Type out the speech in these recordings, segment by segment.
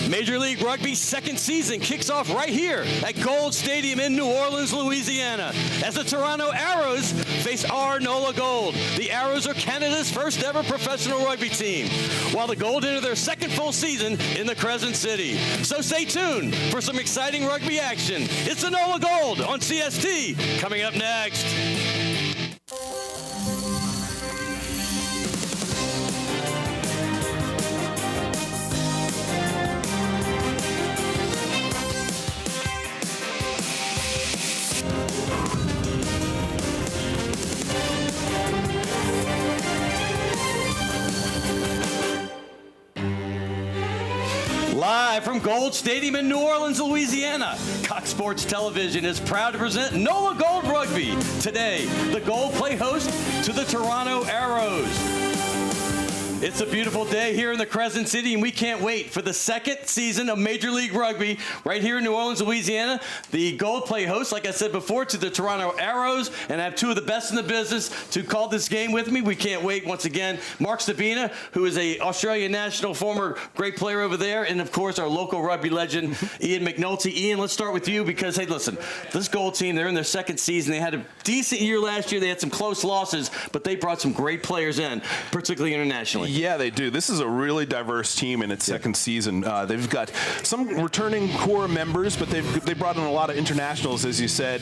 Major League Rugby's second season kicks off right here at Gold Stadium in New Orleans, Louisiana, as the Toronto Arrows face our NOLA Gold. The Arrows are Canada's first ever professional rugby team, while the Gold enter their second full season in the Crescent City. So stay tuned for some exciting rugby action. It's the NOLA Gold on CST, coming up next. Live from Gold Stadium in New Orleans, Louisiana, Cox Sports Television is proud to present NOLA Gold Rugby. Today, the Gold play host to the Toronto Arrows. It's a beautiful day here in the Crescent City, and we can't wait for the second season of Major League Rugby right here in New Orleans, Louisiana. The Gold play host, like I said before, to the Toronto Arrows, and I have two of the best in the business to call this game with me. We can't wait. Once again, Mark Stabina, who is a Australian national, former great player over there, and of course our local rugby legend, Ian McNulty. Ian, let's start with you because, hey, listen, this Gold team, they're in their second season. They had a decent year last year. They had some close losses, but they brought some great players in, particularly internationally. Yeah, they do. This is a really diverse team in its second season. They've got some returning core members, but they brought in a lot of internationals, as you said.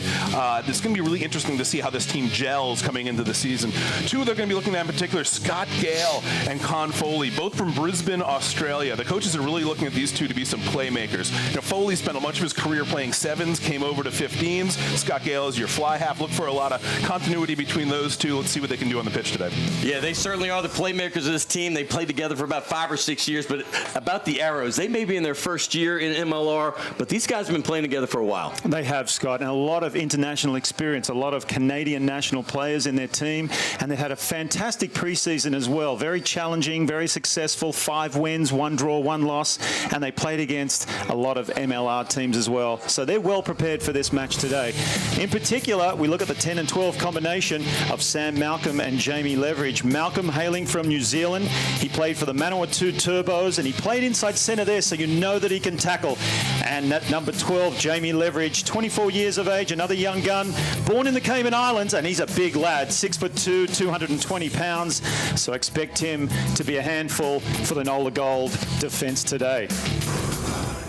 It's going to be really interesting to see how this team gels coming into the season. Two they're going to be looking at in particular, Scott Gale and Con Foley, both from Brisbane, Australia. The coaches are really looking at these two to be some playmakers. You know, Foley spent much of his career playing sevens, came over to 15s. Scott Gale is your fly half. Look for a lot of continuity between those two. Let's see what they can do on the pitch today. Yeah, they certainly are the playmakers of this team. They played together for about 5 or 6 years, but about the Arrows, they may be in their first year in MLR, but these guys have been playing together for a while. They have, Scott, and a lot of international experience, a lot of Canadian national players in their team, and they've had a fantastic preseason as well. Very challenging, very successful, 5 wins, 1 draw, 1 loss, and they played against a lot of MLR teams as well. So they're well prepared for this match today. In particular, we look at the 10 and 12 combination of Sam Malcolm and Jamie Leveridge. Malcolm hailing from New Zealand. He played for the Manawatu Turbos, and he played inside centre there, so you know that he can tackle. And at number 12, Jamie Leveridge, 24 years of age, another young gun, born in the Cayman Islands, and he's a big lad, 6'2", 220 pounds. So expect him to be a handful for the NOLA Gold defence today.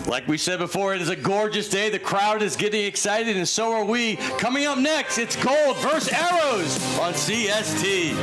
Like we said before, it is a gorgeous day. The crowd is getting excited, and so are we. Coming up next, it's Gold versus Arrows on CST.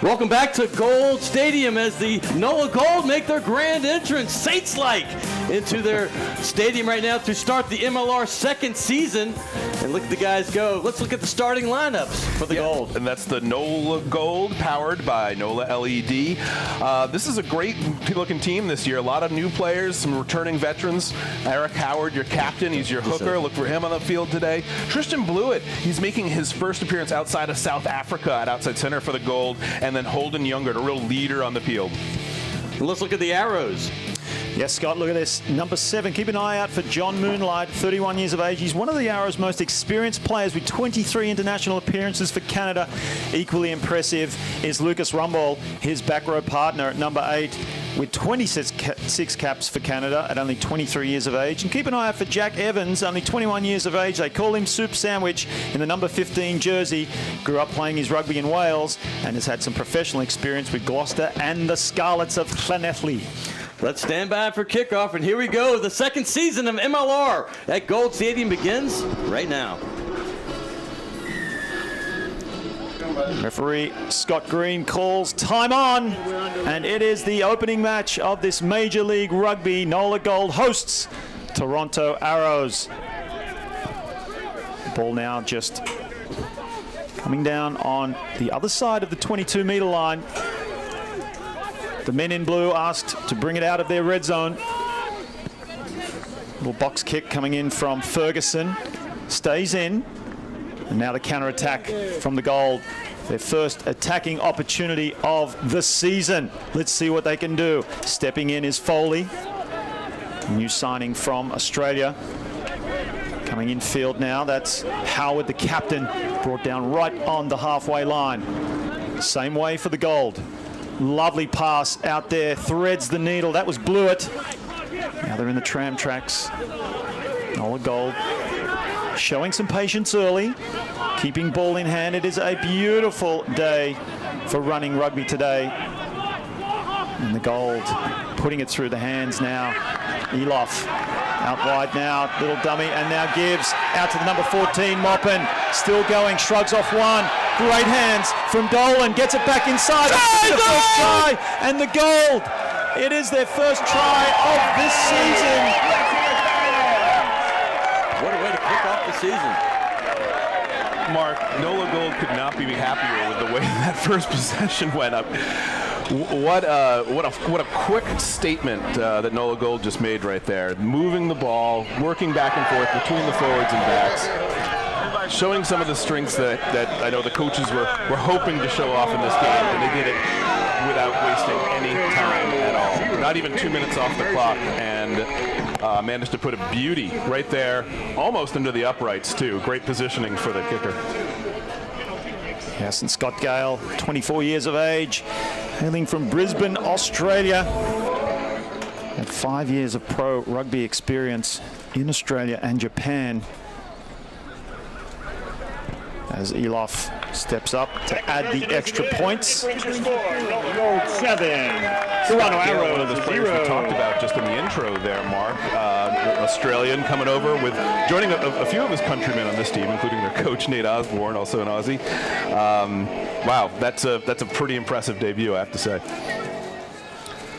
Welcome back to Gold Stadium as the NOLA Gold make their grand entrance, Saints-like, into their stadium right now to start the MLR second season. And look at the guys go. Let's look at the starting lineups for the Gold. And that's the NOLA Gold, powered by NOLA LED. This is a great-looking team this year. A lot of new players, some returning veterans. Eric Howard, your captain. He's your hooker. Look for him on the field today. Tristan Blewett, he's making his first appearance outside of South Africa at outside center for the Gold. And then Holden Younger, a real leader on the field. Let's look at the arrows. Yes, Scott, look at this. Number 7, keep an eye out for John Moonlight, 31 years of age. He's one of the Arrows' most experienced players with 23 international appearances for Canada. Equally impressive is Lucas Rumball, his back row partner at number 8, with 26 caps for Canada at only 23 years of age. And keep an eye out for Jack Evans, only 21 years of age. They call him Soup Sandwich in the number 15 jersey. Grew up playing his rugby in Wales and has had some professional experience with Gloucester and the Scarlets of Llanelli. Let's stand by for kickoff, and here we go. The second season of MLR at Gold Stadium begins right now. Referee Scott Green calls time on, and it is the opening match of this Major League Rugby. NOLA Gold hosts Toronto Arrows. Ball now just coming down on the other side of the 22-meter line. The men in blue asked to bring it out of their red zone. Little box kick coming in from Ferguson. Stays in. And now the counter-attack from the Gold. Their first attacking opportunity of the season. Let's see what they can do. Stepping in is Foley. New signing from Australia. Coming in field now, that's Howard, the captain, brought down right on the halfway line. Same way for the Gold. Lovely pass out there, threads the needle. That was Blewett. Now they're in the tram tracks. NOLA Gold showing some patience early, keeping ball in hand. It is a beautiful day for running rugby today. And the Gold putting it through the hands now. Eloff out wide now, little dummy, and now gives out to the number 14, Moppin. Still going, shrugs off one. Great hands from Dolan, gets it back inside. The first try, and the Gold. It is their first try of this season. What a way to kick off the season. Mark, NOLA Gold could not be happier with the way that first possession went up. What a quick statement that NOLA Gold just made right there. Moving the ball, working back and forth between the forwards and backs. Showing some of the strengths that I know the coaches were hoping to show off in this game, and they did it without wasting any time at all. Not even 2 minutes off the clock, and managed to put a beauty right there, almost into the uprights too. Great positioning for the kicker. Yes, and Scott Gale, 24 years of age, hailing from Brisbane, Australia. Had 5 years of pro rugby experience in Australia and Japan. As Eloff steps up to add the extra points. Gold 7. Toronto Arrows One of those players we talked about just in the intro there, Mark. Australian coming over with joining a few of his countrymen on this team, including their coach Nate Osborne, also an Aussie. Wow, that's a pretty impressive debut, I have to say.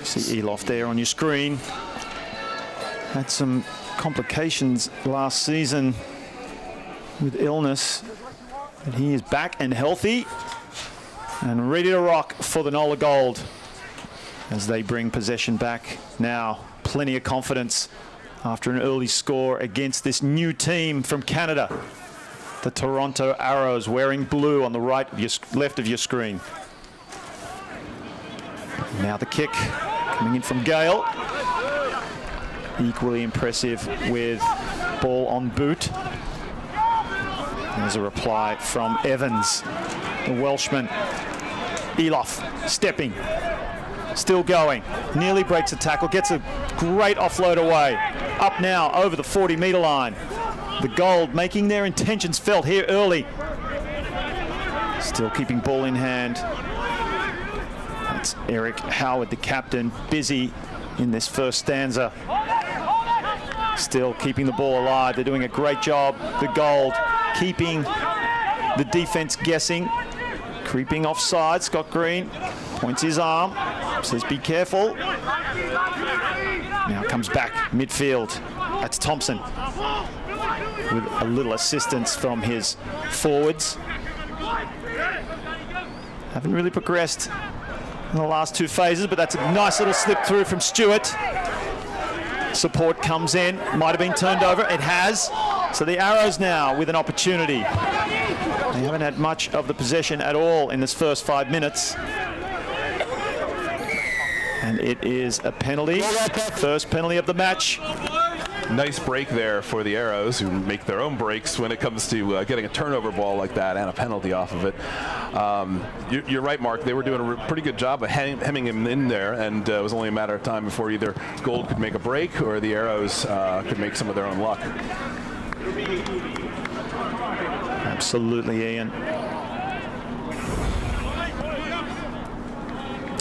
See Eloff there on your screen. Had some complications last season with illness. But he is back and healthy and ready to rock for the NOLA Gold as they bring possession back now. Plenty of confidence after an early score against this new team from Canada. The Toronto Arrows wearing blue on the right of your, left of your screen. Now the kick coming in from Gale. Equally impressive with ball on boot. There's a reply from Evans, the Welshman. Eloff stepping, still going, nearly breaks a tackle, gets a great offload away. Up now over the 40-meter line. The Gold making their intentions felt here early. Still keeping ball in hand. That's Eric Howard, the captain, busy in this first stanza. Still keeping the ball alive. They're doing a great job, the Gold, keeping the defense guessing, Creeping offside, Scott Green points his arm, says be careful. Now comes back midfield. That's Thompson with a little assistance from his forwards. Haven't really progressed in the last two phases, but that's a nice little slip through from Stewart. Support comes in, might have been turned over, it has. So the Arrows now with an opportunity. They haven't had much of the possession at all in this first 5 minutes. And it is a penalty, first penalty of the match. Nice break there for the Arrows, who make their own breaks when it comes to getting a turnover ball like that and a penalty off of it. You're right, Mark. They were doing a pretty good job of hemming him in there, and it was only a matter of time before either Gold could make a break or the Arrows could make some of their own luck. Absolutely, Ian.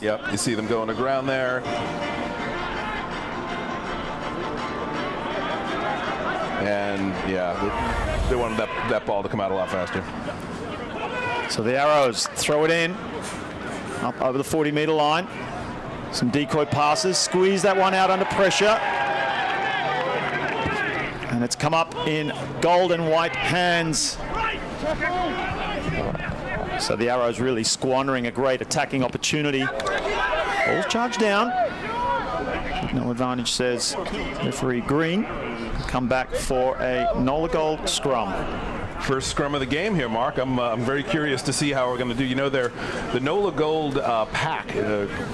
Yep, you see them going to ground there. And yeah, they wanted that ball to come out a lot faster. So the Arrows throw it in, up over the 40-meter line. Some decoy passes, squeeze that one out under pressure. And it's come up in gold and white hands. So the Arrows really squandering a great attacking opportunity. Ball's charged down. No advantage, says referee Green. Come back for a NOLA Gold scrum. First scrum of the game here, Mark. I'm very curious to see how we're going to do. You know, the NOLA Gold pack,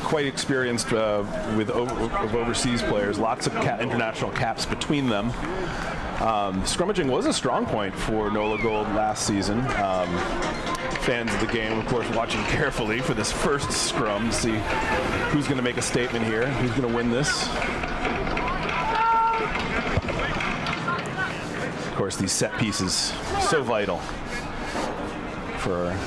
quite experienced with overseas players, lots of international caps between them. Scrummaging was a strong point for NOLA Gold last season. Fans of the game, of course, watching carefully for this first scrum to see who's going to make a statement here, who's going to win this. Of course, these set pieces, so vital for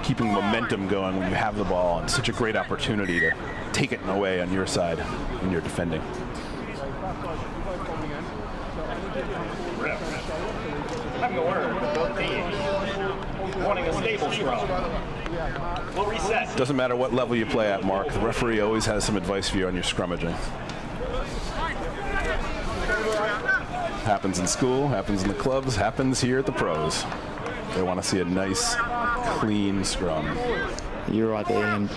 keeping momentum going when you have the ball, and such a great opportunity to take it away on your side when you're defending. I'm the word for both teams. Wanting a stable scrum. We'll reset. Doesn't matter what level you play at, Mark. The referee always has some advice for you on your scrummaging. Happens in school, happens in the clubs, happens here at the pros. They want to see a nice, clean scrum. You're right there, Ian.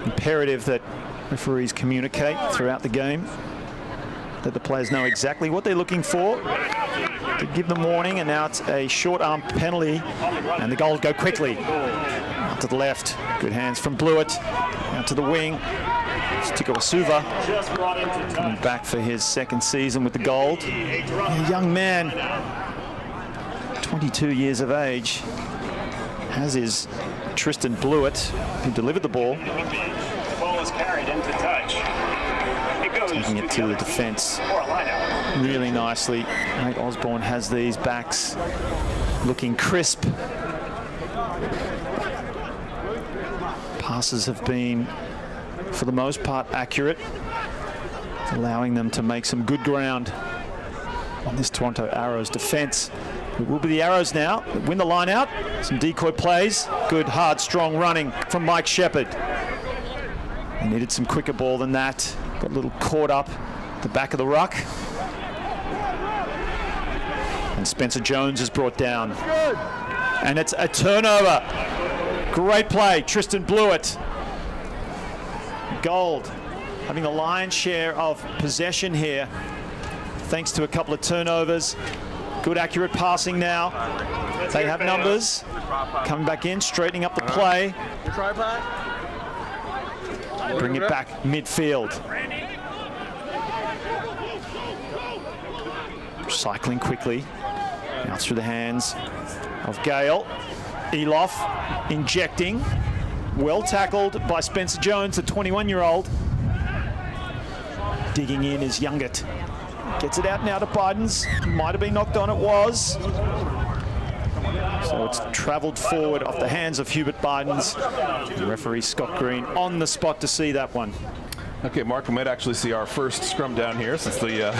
Imperative that referees communicate throughout the game, that the players know exactly what they're looking for, to give them warning, and now it's a short arm penalty, and the goals go quickly. Out to the left, good hands from Blewett, out to the wing. Tikawasuva coming back for his second season with the gold. A young man, 22 years of age, as is Tristan Blewett, who delivered the ball. The ball is carried into touch. Taking it to the defence really nicely. Nate Osborne has these backs looking crisp. Passes have been, for the most part, accurate, allowing them to make some good ground on this Toronto Arrows defence. It will be the Arrows now that win the line out. Some decoy plays. Good, hard, strong running from Mike Shepherd. They needed some quicker ball than that. Got a little caught up at the back of the ruck. And Spencer Jones is brought down. And it's a turnover. Great play, Tristan Blewett. Gold having the lion's share of possession here, thanks to a couple of turnovers. Good accurate passing now. They have numbers. Coming back in, straightening up the play. Bring it back midfield. Cycling quickly. Now through the hands of Gale. Eloff injecting. Well tackled by Spencer Jones, the 21-year-old. Digging in is Youngert. Gets it out now to Bidens. Might have been knocked on, it was. So it's travelled forward off the hands of Hubert Bidens. The referee Scott Green on the spot to see that one. Okay, Mark, we might actually see our first scrum down here since the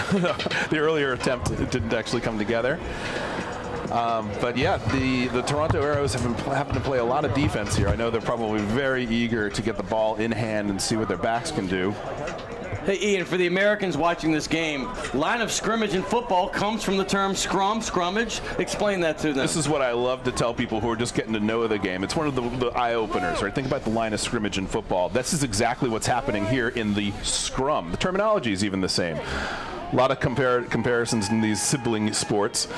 the earlier attempt didn't actually come together. But yeah, the Toronto Arrows have been having to play a lot of defense here. I know they're probably very eager to get the ball in hand and see what their backs can do. Hey, Ian, for the Americans watching this game, line of scrimmage in football comes from the term scrummage. Explain that to them. This is what I love to tell people who are just getting to know the game. It's one of the eye-openers, right? Think about the line of scrimmage in football. This is exactly what's happening here in the scrum. The terminology is even the same. A lot of comparisons in these sibling sports.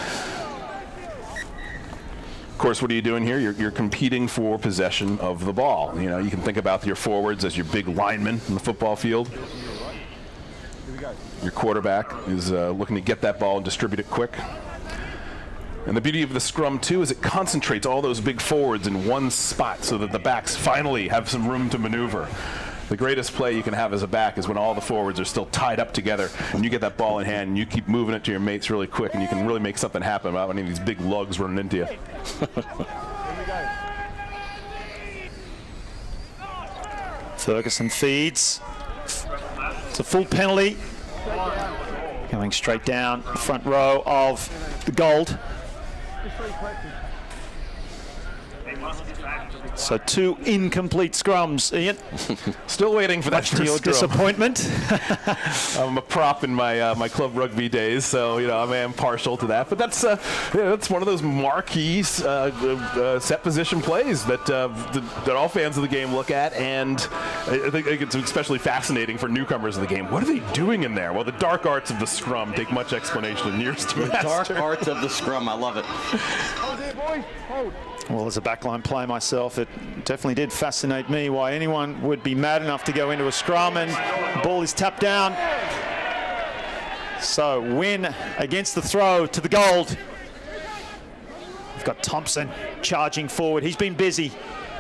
Of course, what are you doing here? You're competing for possession of the ball. You know, you can think about your forwards as your big linemen in the football field. Your quarterback is looking to get that ball and distribute it quick. And the beauty of the scrum, too, is it concentrates all those big forwards in one spot so that the backs finally have some room to maneuver. The greatest play you can have as a back is when all the forwards are still tied up together and you get that ball in hand and you keep moving it to your mates really quick and you can really make something happen without any of these big lugs running into you. Ferguson feeds. It's a full penalty. Going straight down the front row of the Gold. So 2 incomplete scrums, Ian. Still waiting for that Much to your scrum. disappointment. I'm a prop in my my club rugby days, so you know I am partial to that. But that's that's one of those marquee set position plays that all fans of the game look at, and I think it's especially fascinating for newcomers of the game. What are they doing in there? Well, the dark arts of the scrum take much explanation in years to master. Dark arts of the scrum. I love it. Well, as a backline player myself, it definitely did fascinate me why anyone would be mad enough to go into a scrum, and the ball is tapped down. So win against the throw to the Gold. We've got Thompson charging forward. He's been busy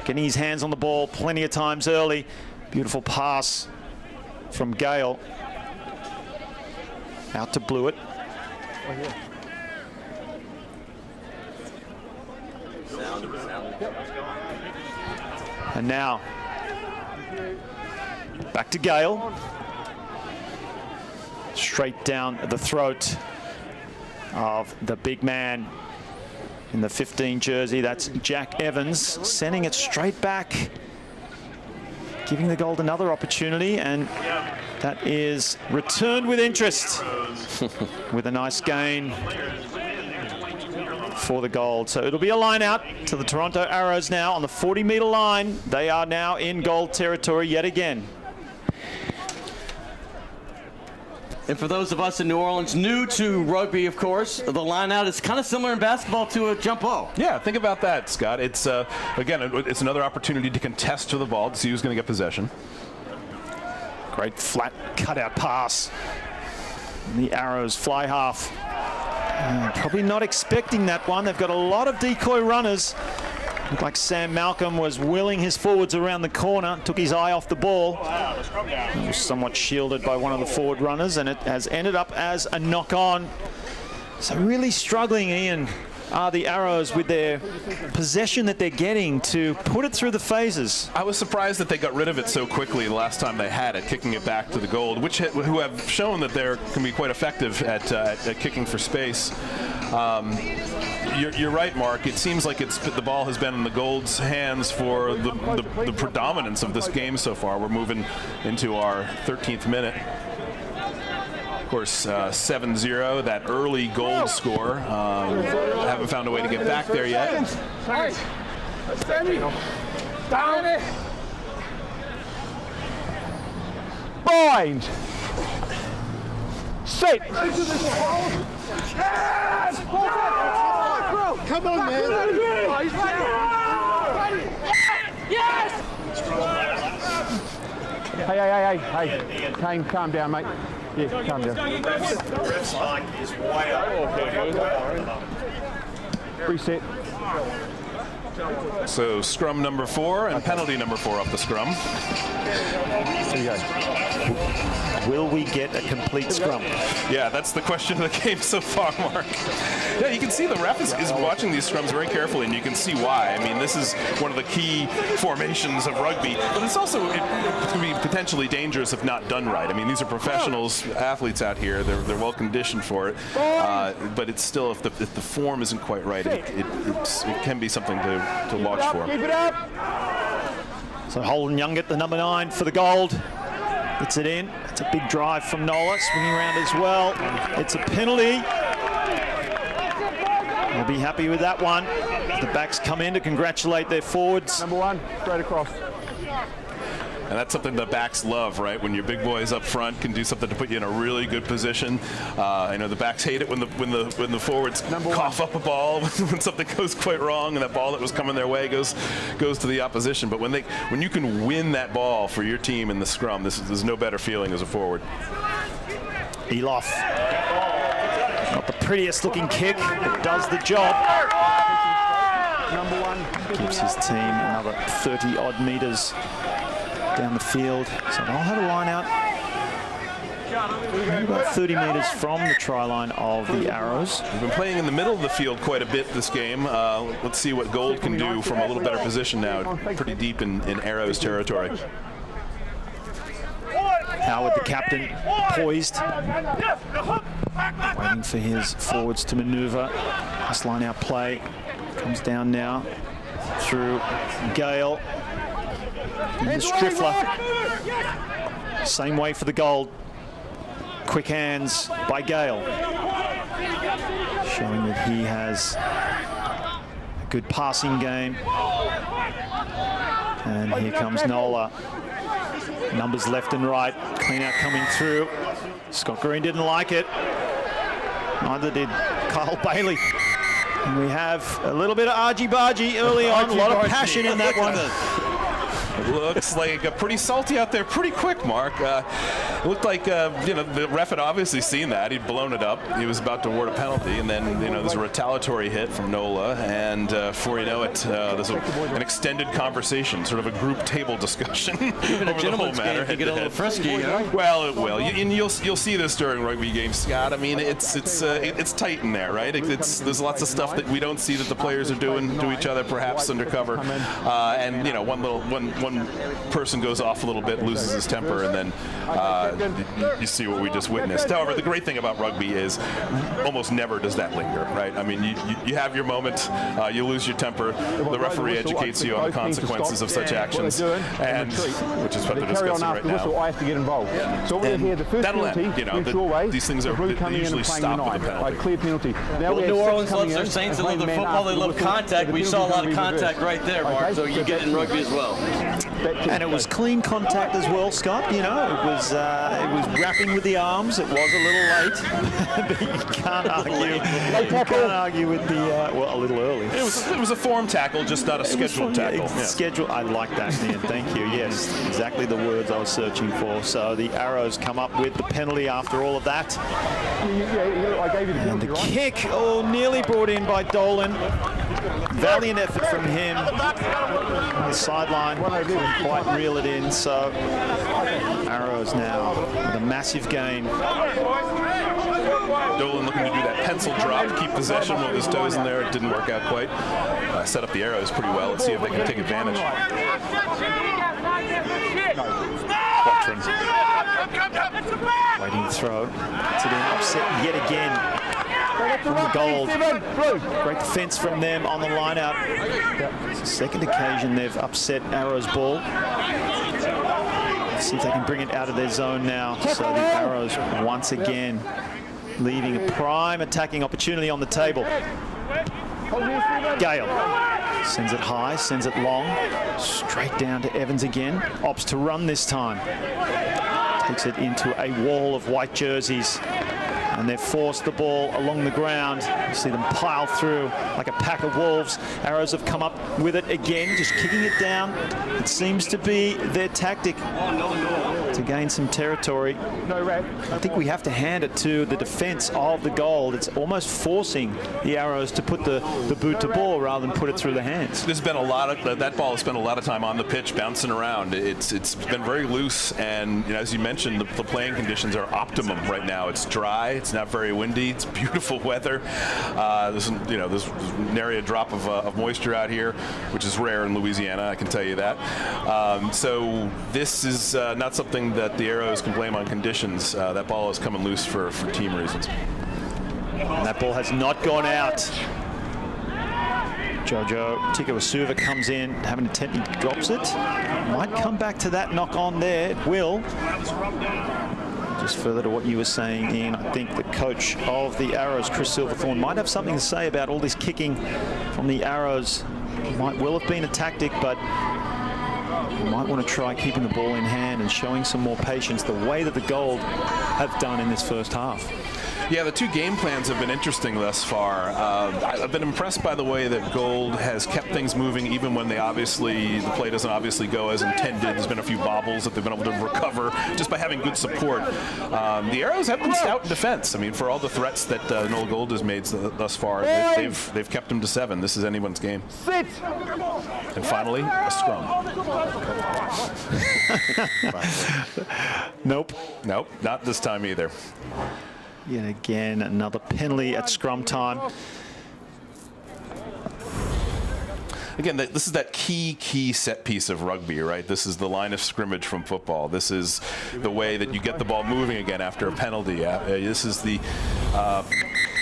getting his hands on the ball plenty of times early. Beautiful pass from Gale. Out to Blewett. And now back to Gale. Straight down the throat of the big man in the 15 jersey. That's Jack Evans, sending it straight back, giving the Gold another opportunity, and that is returned with interest with a nice gain for the Gold. So it'll be a line out to the Toronto Arrows now on the 40-meter line. They are now in Gold territory yet again. And for those of us in New Orleans new to rugby, of course, the line out is kind of similar in basketball to a jump ball. Yeah, think about that, Scott. It's again, it's another opportunity to contest to the ball to see who's going to get possession. Great flat cutout pass. The Arrows fly half. Probably not expecting that one. They've got a lot of decoy runners. Looked like Sam Malcolm was wheeling his forwards around the corner, took his eye off the ball. It was somewhat shielded by one of the forward runners, and it has ended up as a knock-on. So really struggling, Ian, are the Arrows with their possession that they're getting to put it through the phases. I was surprised that they got rid of it so quickly the last time they had it, kicking it back to the Gold, who have shown that they can be quite effective at kicking for space. You're right, Mark. It seems like the ball has been in the Gold's hands for the predominance of this game so far. We're moving into our 13th minute. Of course, 7-0, that early Gold score. Haven't found a way to get back there yet. Down. Bind. Sit. Come on, man. Yes! Hey. Calm down, mate. Yeah, calm down. Reset. So scrum number 4 and penalty number 4 off the scrum. There you go. Will we get a complete scrum? Yeah, that's the question of the game so far, Mark. Yeah, you can see the ref is watching these scrums very carefully, and you can see why. I mean, this is one of the key formations of rugby, but it's also it can be potentially dangerous if not done right. I mean, these are professionals, athletes out here. They're well conditioned for it, but it's still if the form isn't quite right, it can be something to watch for. Keep it up. So Holden Young at the number 9 for the gold. Gets it in. It's a big drive from NOLA, swinging around as well. It's a penalty. We'll be happy with that one. The backs come in to congratulate their forwards. Number 1, straight across. And that's something the backs love, right? When your big boys up front can do something to put you in a really good position. I know the backs hate it when the forwards cough up a ball when something goes quite wrong, and that ball that was coming their way goes to the opposition. But when you can win that ball for your team in the scrum, there's no better feeling as a forward. Elof. Not the prettiest looking kick, but does the job. Number 1. Gives his team another 30 odd meters down the field. So they'll have a line out about 30 meters from the try line of the Arrows. We've been playing in the middle of the field quite a bit this game. Let's see what Gold can do from a little better position now, pretty deep in Arrows territory. Howard, the captain, poised, waiting for his forwards to maneuver. Nice line out play. Comes down now through Gale. And Striffler. Same way for the gold. Quick hands by Gale. Showing that he has a good passing game. And here comes NOLA. Numbers left and right. Clean out coming through. Scott Green didn't like it. Neither did Kyle Bailey. And we have a little bit of argy-bargy early on. A lot of passion in that one. It looks like pretty salty out there pretty quick, Mark. It looked like, the ref had obviously seen that. He'd blown it up. He was about to award a penalty, and then, there's a retaliatory hit from NOLA, and before you know it, there's an extended conversation, sort of a group table discsion Even over a the whole gentleman's matter. game to get a little frisky, you know? Well, it will. And you'll see this during rugby games, Scott. I mean, it's tight in there, right? There's lots of stuff that we don't see that the players are doing to each other, perhaps undercover, and one person goes off a little bit, loses his temper, and then you see what we just witnessed. However, the great thing about rugby is almost never does that linger, right? I mean, you have your moment, you lose your temper, the referee educates you on the consequences of such actions, and which is what they're discussing right now. I have to get involved. So we're here, the first penalty, these things are they usually stop with a penalty. Clear penalty. Well, New Orleans loves their Saints, they love their football, they love contact. We saw a lot of contact right there, Mark, so you get in rugby as well. And it was clean contact as well, Scott. It was wrapping with the arms. It was a little late, but you can't argue. You can't argue with the a little early. It was a form tackle, just not a scheduled tackle. Yeah. Schedule. I like that, man. Thank you. Yes, exactly the words I was searching for. So the Arrows come up with the penalty after all of that. I gave you the penalty, And the kick, nearly brought in by Dolan. Valiant effort from him. On the sideline, couldn't quite reel it in. So Arrows now with a massive gain. Dolan looking to do that pencil drop, keep possession with his toes in there. It didn't work out quite. Set up the Arrows pretty well. Let's see if they can take advantage. Watron. Waiting throw. Puts it in, upset yet again. From the gold. Great defense from them on the line out. It's the second occasion they've upset Arrows' ball. Let's see if they can bring it out of their zone now. So the Arrows once again leaving a prime attacking opportunity on the table. Gale sends it high, sends it long, straight down to Evans again. Opts to run this time. Takes it into a wall of white jerseys. and they've forced the ball along the ground. You see them pile through like a pack of wolves. Arrows have come up with it again, just kicking it down. It seems to be their tactic to gain some territory. I think we have to hand it to the defense of the Gold. It's almost forcing the Arrows to put the boot to ball rather than put it through the hands. There's been a lot of that ball has spent a lot of time on the pitch bouncing around. It's been very loose, and as you mentioned, the playing conditions are optimum right now. It's dry, it's not very windy, it's beautiful weather. There's nary a drop of moisture out here, which is rare in Louisiana, I can tell you that. So this is not something that the Arrows can blame on conditions. That ball is coming loose for team reasons. And that ball has not gone out. Jojo Tikawasuva comes in, having an attempt, he drops it. Might come back to that knock on there, it will. Just further to what you were saying, Ian, I think the coach of the Arrows, Chris Silverthorne, might have something to say about all this kicking from the Arrows. Might well have been a tactic, but you might want to try keeping the ball in hand and showing some more patience the way that the Gold have done in this first half. Yeah, the two game plans have been interesting thus far. I've been impressed by the way that Gold has kept things moving even when the play doesn't obviously go as intended. There's been a few bobbles that they've been able to recover just by having good support. The Arrows have been stout in defense. I mean, for all the threats that NOLA Gold has made thus far, they've kept them to 7. This is anyone's game. Sit! And finally, a scrum. Nope, not this time either. Yet again, another penalty at scrum time. Again, this is that key set piece of rugby, right? This is the line of scrimmage from football. This is the way that you get the ball moving again after a penalty. This is the,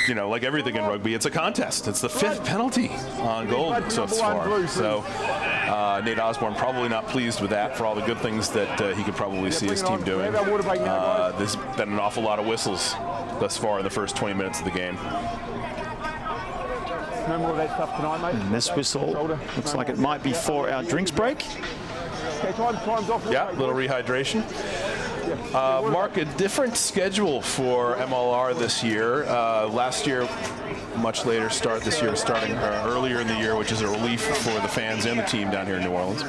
like everything in rugby, it's a contest. It's the 5th penalty on Gold so far. So Nate Osborne probably not pleased with that for all the good things that he could probably see his team doing. There's been an awful lot of whistles thus far in the first 20 minutes of the game. No more of that stuff tonight, mate. And this whistle looks like it might be for our drinks break. Okay, time's off. Yeah, a little rehydration. Mark, a different schedule for MLR this year. Last year, much later start. This year, starting earlier in the year, which is a relief for the fans and the team down here in New Orleans.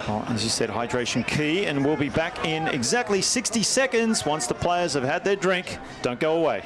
Well, as you said, hydration key, and we'll be back in exactly 60 seconds once the players have had their drink. Don't go away.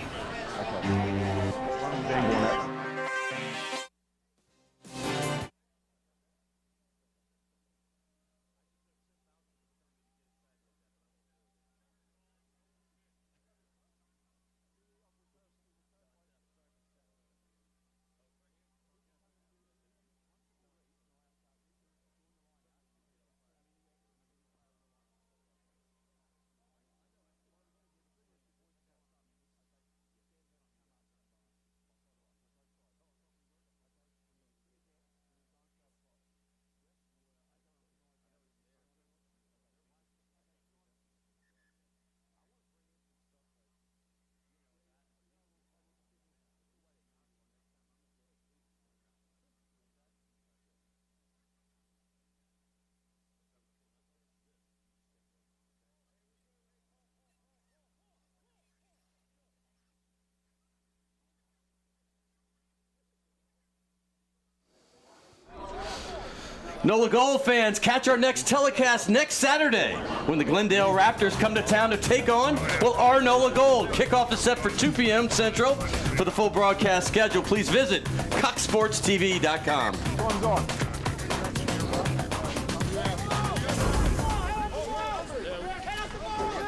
NOLA Gold fans, catch our next telecast next Saturday when the Glendale Raptors come to town to take on, our NOLA Gold. Kickoff is set for 2 p.m. Central. For the full broadcast schedule, please visit coxsportstv.com.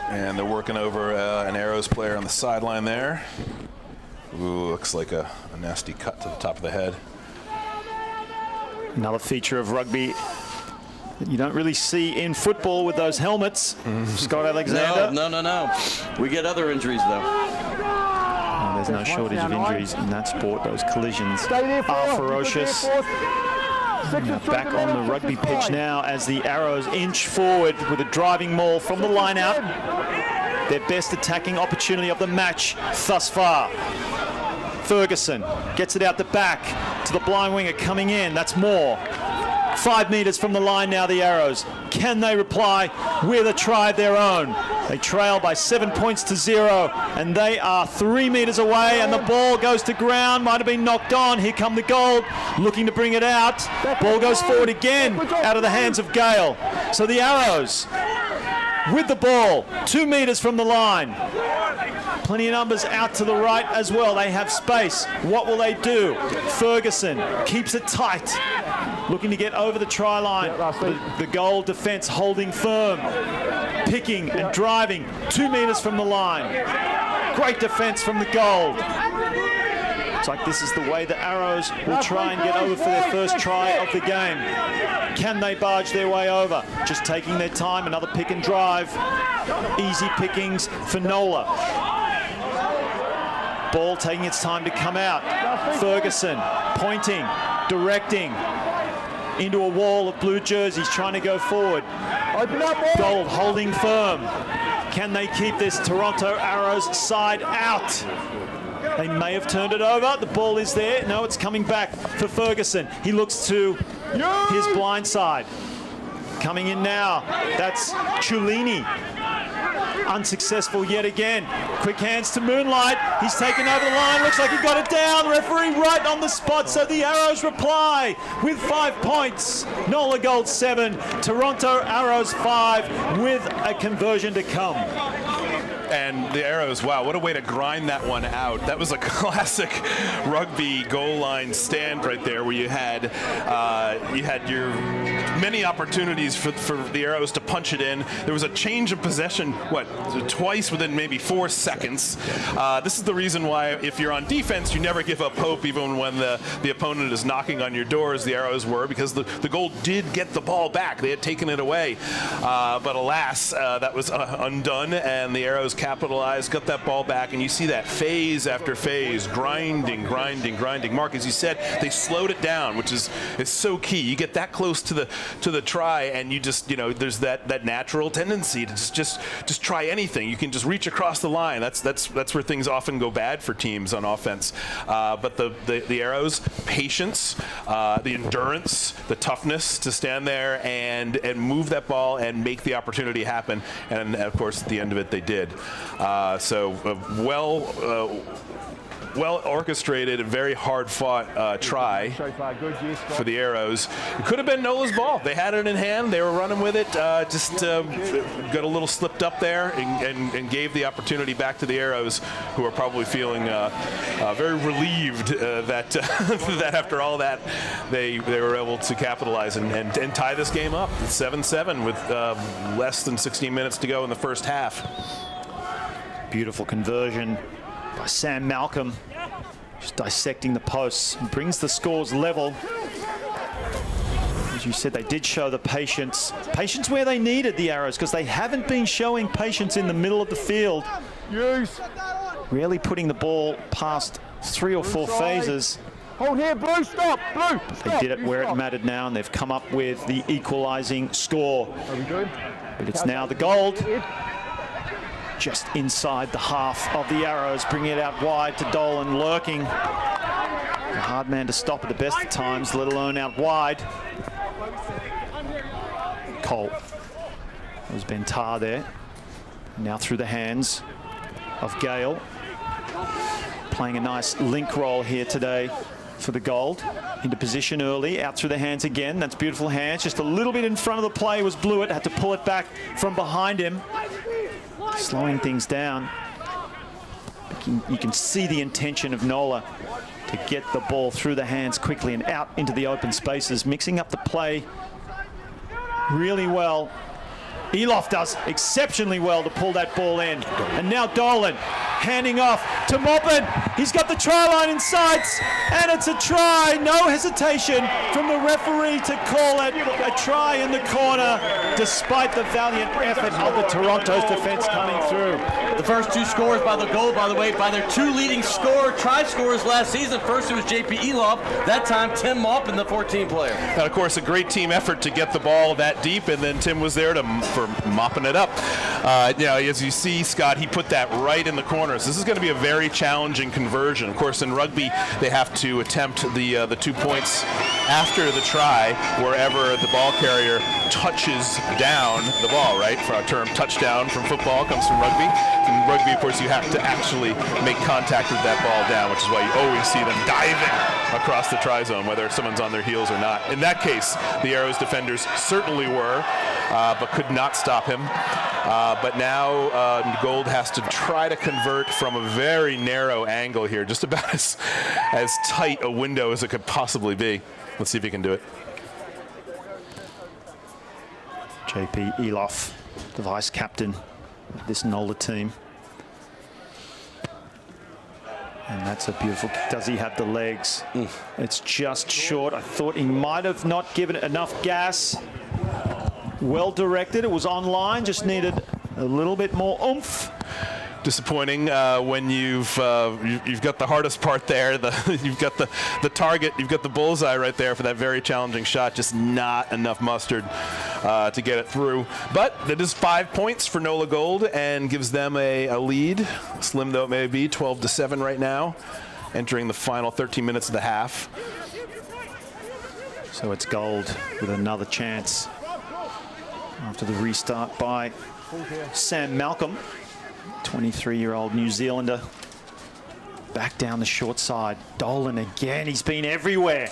And they're working over an Arrows player on the sideline there. Ooh, looks like a nasty cut to the top of the head. Another feature of rugby that you don't really see in football with those helmets. Scott Alexander. No. We get other injuries, though. Oh, there's no shortage of injuries in that sport. Those collisions are ferocious. Now back on the rugby pitch now as the Arrows inch forward with a driving maul from the line out. Their best attacking opportunity of the match thus far. Ferguson gets it out the back to the blind winger coming in. That's Moore. 5 meters from the line now, the Arrows. Can they reply with a try of their own? They trail by 7 points to 0, and they are 3 meters away, and the ball goes to ground, might have been knocked on. Here come the Gold, looking to bring it out. Ball goes forward again, out of the hands of Gale. So the Arrows with the ball, 2 meters from the line. Plenty of numbers out to the right as well. They have space. What will they do? Ferguson keeps it tight, looking to get over the try line. The Gold defense holding firm, picking and driving 2 meters from the line. Great defense from the Gold. Looks like this is the way the Arrows will try and get over for their first try of the game. Can they barge their way over? Just taking their time, another pick and drive. Easy pickings for NOLA. Ball taking its time to come out. Ferguson pointing, directing into a wall of blue jerseys, trying to go forward. Gold holding firm. Can they keep this Toronto Arrows side out? They may have turned it over. The ball is there. No, it's coming back for Ferguson. He looks to his blind side. Coming in now. That's Ciullini. Unsuccessful yet again. Quick hands to Moonlight. He's taken over the line. Looks like he got it down. Referee right on the spot. So the Arrows reply with 5 points. NOLA Gold 7. Toronto Arrows 5 with a conversion to come. And the Arrows, wow, what a way to grind that one out. That was a classic rugby goal line stand right there, where you had your many opportunities for the Arrows to punch it in. There was a change of possession, twice within maybe 4 seconds. This is the reason why, if you're on defense, you never give up hope, even when the opponent is knocking on your door, as the Arrows were, because the Gold did get the ball back. They had taken it away. But alas, that was undone, and the Arrows capitalized, got that ball back, and you see that phase after phase, grinding. Mark, as you said, they slowed it down, which is so key. You get that close to the try, and you just, there's that natural tendency to just try anything. You can just reach across the line. That's where things often go bad for teams on offense. But the Arrows, patience, the endurance, the toughness to stand there and move that ball and make the opportunity happen. And of course, at the end of it, they did. Well orchestrated and very hard fought try for the Arrows. It could have been NOLA's ball. They had it in hand. They were running with it. Got a little slipped up there and gave the opportunity back to the Arrows, who are probably feeling very relieved that that after all that they were able to capitalize and tie this game up. It's 7-7 with less than 16 minutes to go in the first half. Beautiful conversion by Sam Malcolm, just dissecting the posts, and brings the scores level. As you said, they did show the patience where they needed the Arrows, because they haven't been showing patience in the middle of the field. Really putting the ball past 3 or 4 phases. Hold here, Blue, stop, Blue. They did it where it mattered now, and they've come up with the equalizing score. But it's now the Gold, just inside the half of the Arrows, bringing it out wide to Dolan, lurking. A hard man to stop at the best of times, let alone out wide. Cole. It was Bentar there. Now through the hands of Gale. Playing a nice link roll here today for the Gold. Into position early, out through the hands again. That's beautiful hands. Just a little bit in front of the play was Blewett. Had to pull it back from behind him. Slowing things down. You can see the intention of NOLA to get the ball through the hands quickly and out into the open spaces, mixing up the play really well. Eloff does exceptionally well to pull that ball in. And now Dolan handing off to Maupin. He's got the try line in sights, and it's a try. No hesitation from the referee to call it a try in the corner. despite the valiant effort of the Toronto's defense coming through. The first two scores by the Gold, by the way, by their two leading try scorers last season. First it was J.P. Eloff, that time Tim Maupin, the 14 player. And of course, a great team effort to get the ball that deep, and then Tim was there for mopping it up. As you see, Scott, he put that right in the corner. So this is going to be a very challenging conversion. Of course, in rugby, they have to attempt the 2 points after the try, wherever the ball carrier touches down the ball, right? For our term touchdown from football comes from rugby. In rugby, of course, you have to actually make contact with that ball down, which is why you always see them diving across the try zone, whether someone's on their heels or not. In that case, the Arrows defenders certainly were, but could not stop him. But now Gold has to try to convert from a very narrow angle here, just about as tight a window as it could possibly be. Let's see if he can do it. J.P. Eloff, the vice captain of this NOLA team. And that's a beautiful kick. Does he have the legs? It's just short. I thought he might have not given it enough gas. Well directed. It was online. Just needed a little bit more oomph. Disappointing when you've got the hardest part there. You've got the target. You've got the bullseye right there for that very challenging shot. Just not enough mustard to get it through. But it is 5 points for NOLA Gold and gives them a lead, slim though it may be, 12-7 right now, entering the final 13 minutes of the half. So it's Gold with another chance after the restart by Sam Malcolm. 23-year-old New Zealander. Back down the short side. Dolan again. He's been everywhere.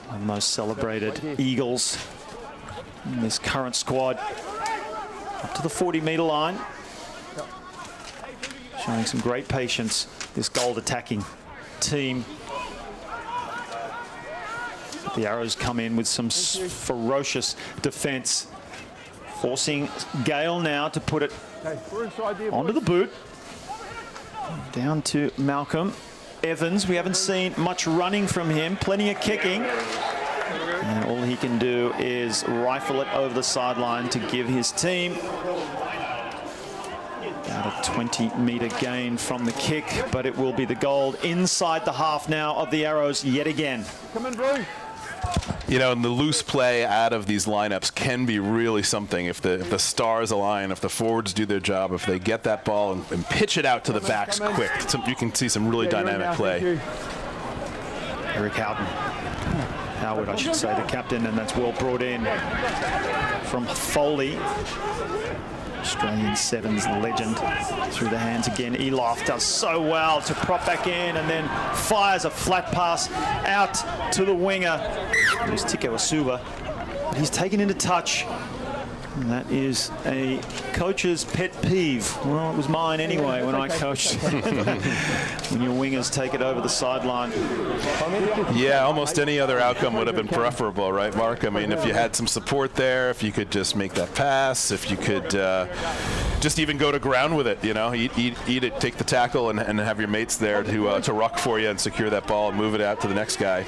One of the most celebrated Eagles in this current squad. Up to the 40-meter line. Showing some great patience, this Gold attacking team. The Arrows come in with some ferocious defense, forcing Gale now to put it onto the boot. Down to Malcolm. Evans, we haven't seen much running from him, plenty of kicking. And all he can do is rifle it over the sideline to give his team about a 20-meter gain from the kick, but it will be the Gold inside the half now of the Arrows yet again. Come on, bro. And the loose play out of these lineups can be really something if the stars align, if the forwards do their job, if they get that ball and pitch it out to the backs quick. You can see some really dynamic play. Eric Howard, I should say, the captain, and that's well brought in from Foley. Australian Sevens legend through the hands again. Eloff does so well to prop back in and then fires a flat pass out to the winger. It was Tiko Asuba, but he's taken into touch. And that is a coach's pet peeve. Well, it was mine anyway when I coached. When your wingers take it over the sideline. Yeah, almost any other outcome would have been preferable, right, Mark? I mean, if you had some support there, if you could just make that pass, if you could just even go to ground with it, eat it, take the tackle, and have your mates there to ruck for you and secure that ball and move it out to the next guy.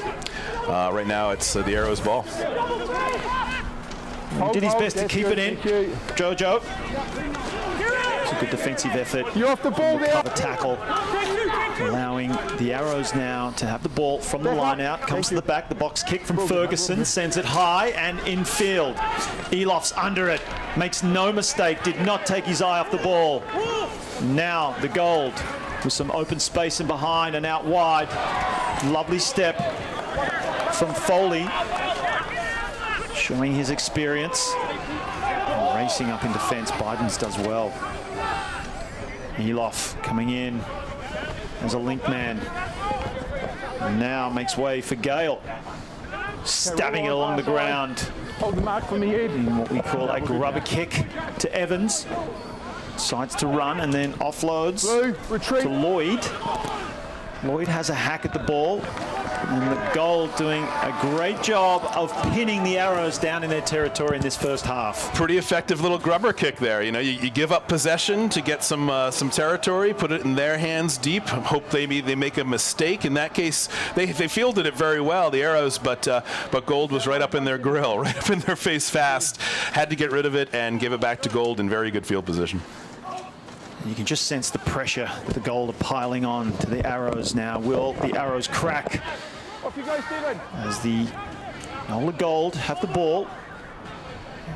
Right now, it's the Arrows' ball. He did his best to keep it in. Jojo. It's a good defensive effort. You're off the ball there. Cover tackle. Allowing the Arrows now to have the ball from the line out. Comes to the back. The box kick from Ferguson. Sends it high and in field. Eloff's under it. Makes no mistake. Did not take his eye off the ball. Now the Gold with some open space in behind and out wide. Lovely step from Foley. Showing his experience. And racing up in defense. Bidens does well. Eloff coming in as a link man. And now makes way for Gale. Stabbing it along the ground. Hold the mark from the head. In what we call a grubber kick to Evans. Decides to run and then offloads Blue, retreat. to Lloyd. Lloyd has a hack at the ball, and the Gold doing a great job of pinning the Arrows down in their territory in this first half. Pretty effective little grubber kick there. You know, you give up possession to get some territory, put it in their hands deep. Hope they make a mistake. In that case, they fielded it very well, the Arrows, but Gold was right up in their grill, right up in their face fast. Had to get rid of it and give it back to Gold in very good field position. You can just sense the pressure that the Gold are piling on to the Arrows now. Will the Arrows crack? Off you go, Stephen. As the NOLA Gold have the ball.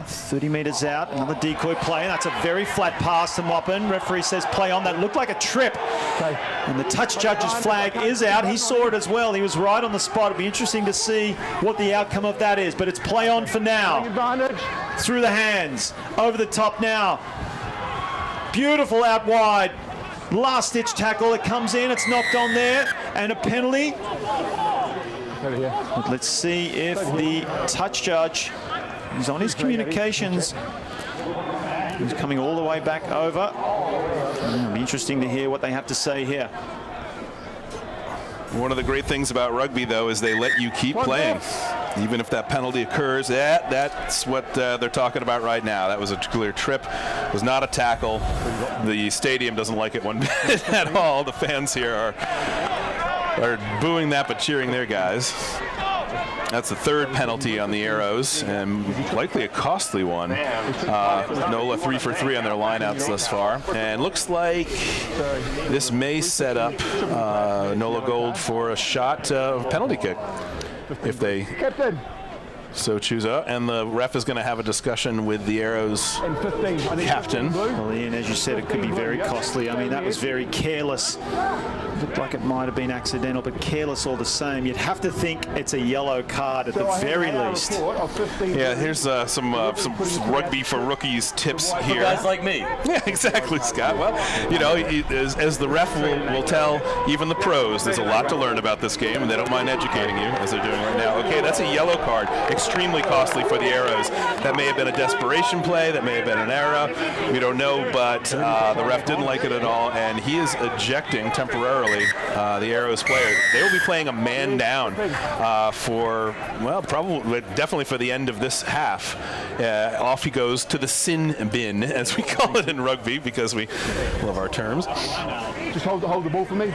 30 metres out, another decoy play. That's a very flat pass to Moppin. Referee says play on. That looked like a trip. Okay. And the touch judge's flag is out. He saw it as well. He was right on the spot. It'll be interesting to see what the outcome of that is. But it's play on for now. Advantage. Through the hands. Over the top now. Beautiful out wide. Last ditch tackle. It comes in. It's knocked on there. And a penalty. Over here. But let's see if the touch judge is on his communications. He's coming all the way back over. It'll be interesting to hear what they have to say here. One of the great things about rugby, though, is they let you keep playing. Even if that penalty occurs, that's what they're talking about right now. That was a clear trip. It was not a tackle. The stadium doesn't like it one bit at all. The fans here are booing that but cheering their guys. That's the third penalty on the Arrows, and likely a costly one. NOLA 3 for 3 on their lineouts thus far. And looks like this may set up NOLA Gold for a shot penalty kick if they so choose. And the ref is going to have a discussion with the Arrows captain. Well, Ian, as you said, it could be very costly. I mean, that was very careless. Looked like it might have been accidental, but careless all the same. You'd have to think it's a yellow card at the very least. Yeah, here's some rugby for rookies tips here. For guys like me. Yeah, exactly, Scott. Well, you know, as the ref will tell even the pros, there's a lot to learn about this game, and they don't mind educating you, as they're doing right now. Okay, that's a yellow card. Extremely costly for the Arrows. That may have been a desperation play. That may have been an error. We don't know, but the ref didn't like it at all, and he is ejecting temporarily the Arrows player. They will be playing a man down for, well, probably, definitely for the end of this half. Off he goes to the sin bin, as we call it in rugby, because we love our terms. Just hold the ball for me.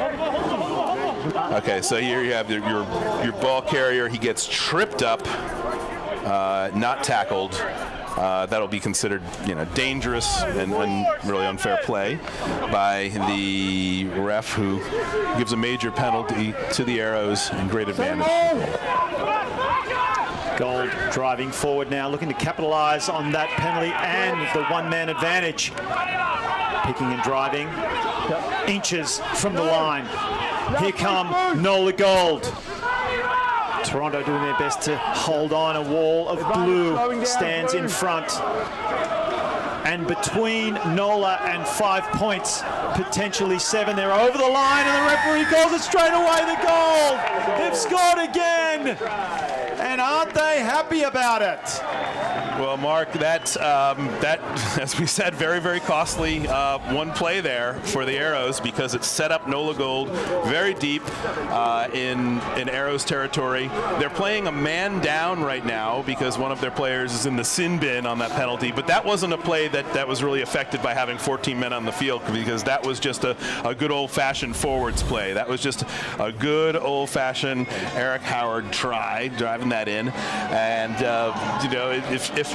Okay, so here you have your ball carrier. He gets tripped up, not tackled. That'll be considered, dangerous and really unfair play by the ref, who gives a major penalty to the Arrows and great advantage. Gold driving forward now, looking to capitalize on that penalty and the one-man advantage. Picking and driving, inches from the line. Here come NOLA Gold. Toronto doing their best to hold on. A wall of blue stands in front. And between NOLA and 5 points, potentially 7, they're over the line, and the referee calls it straight away. The Gold! They've scored again! And aren't they happy about it? Well, Mark, that, as we said, very, very costly one play there for the Arrows, because it set up NOLA Gold very deep in Arrows territory. They're playing a man down right now because one of their players is in the sin bin on that penalty, but that wasn't a play that was really affected by having 14 men on the field, because that was just a good old-fashioned forwards play. That was just a good old-fashioned Eric Howard try, driving that in. And,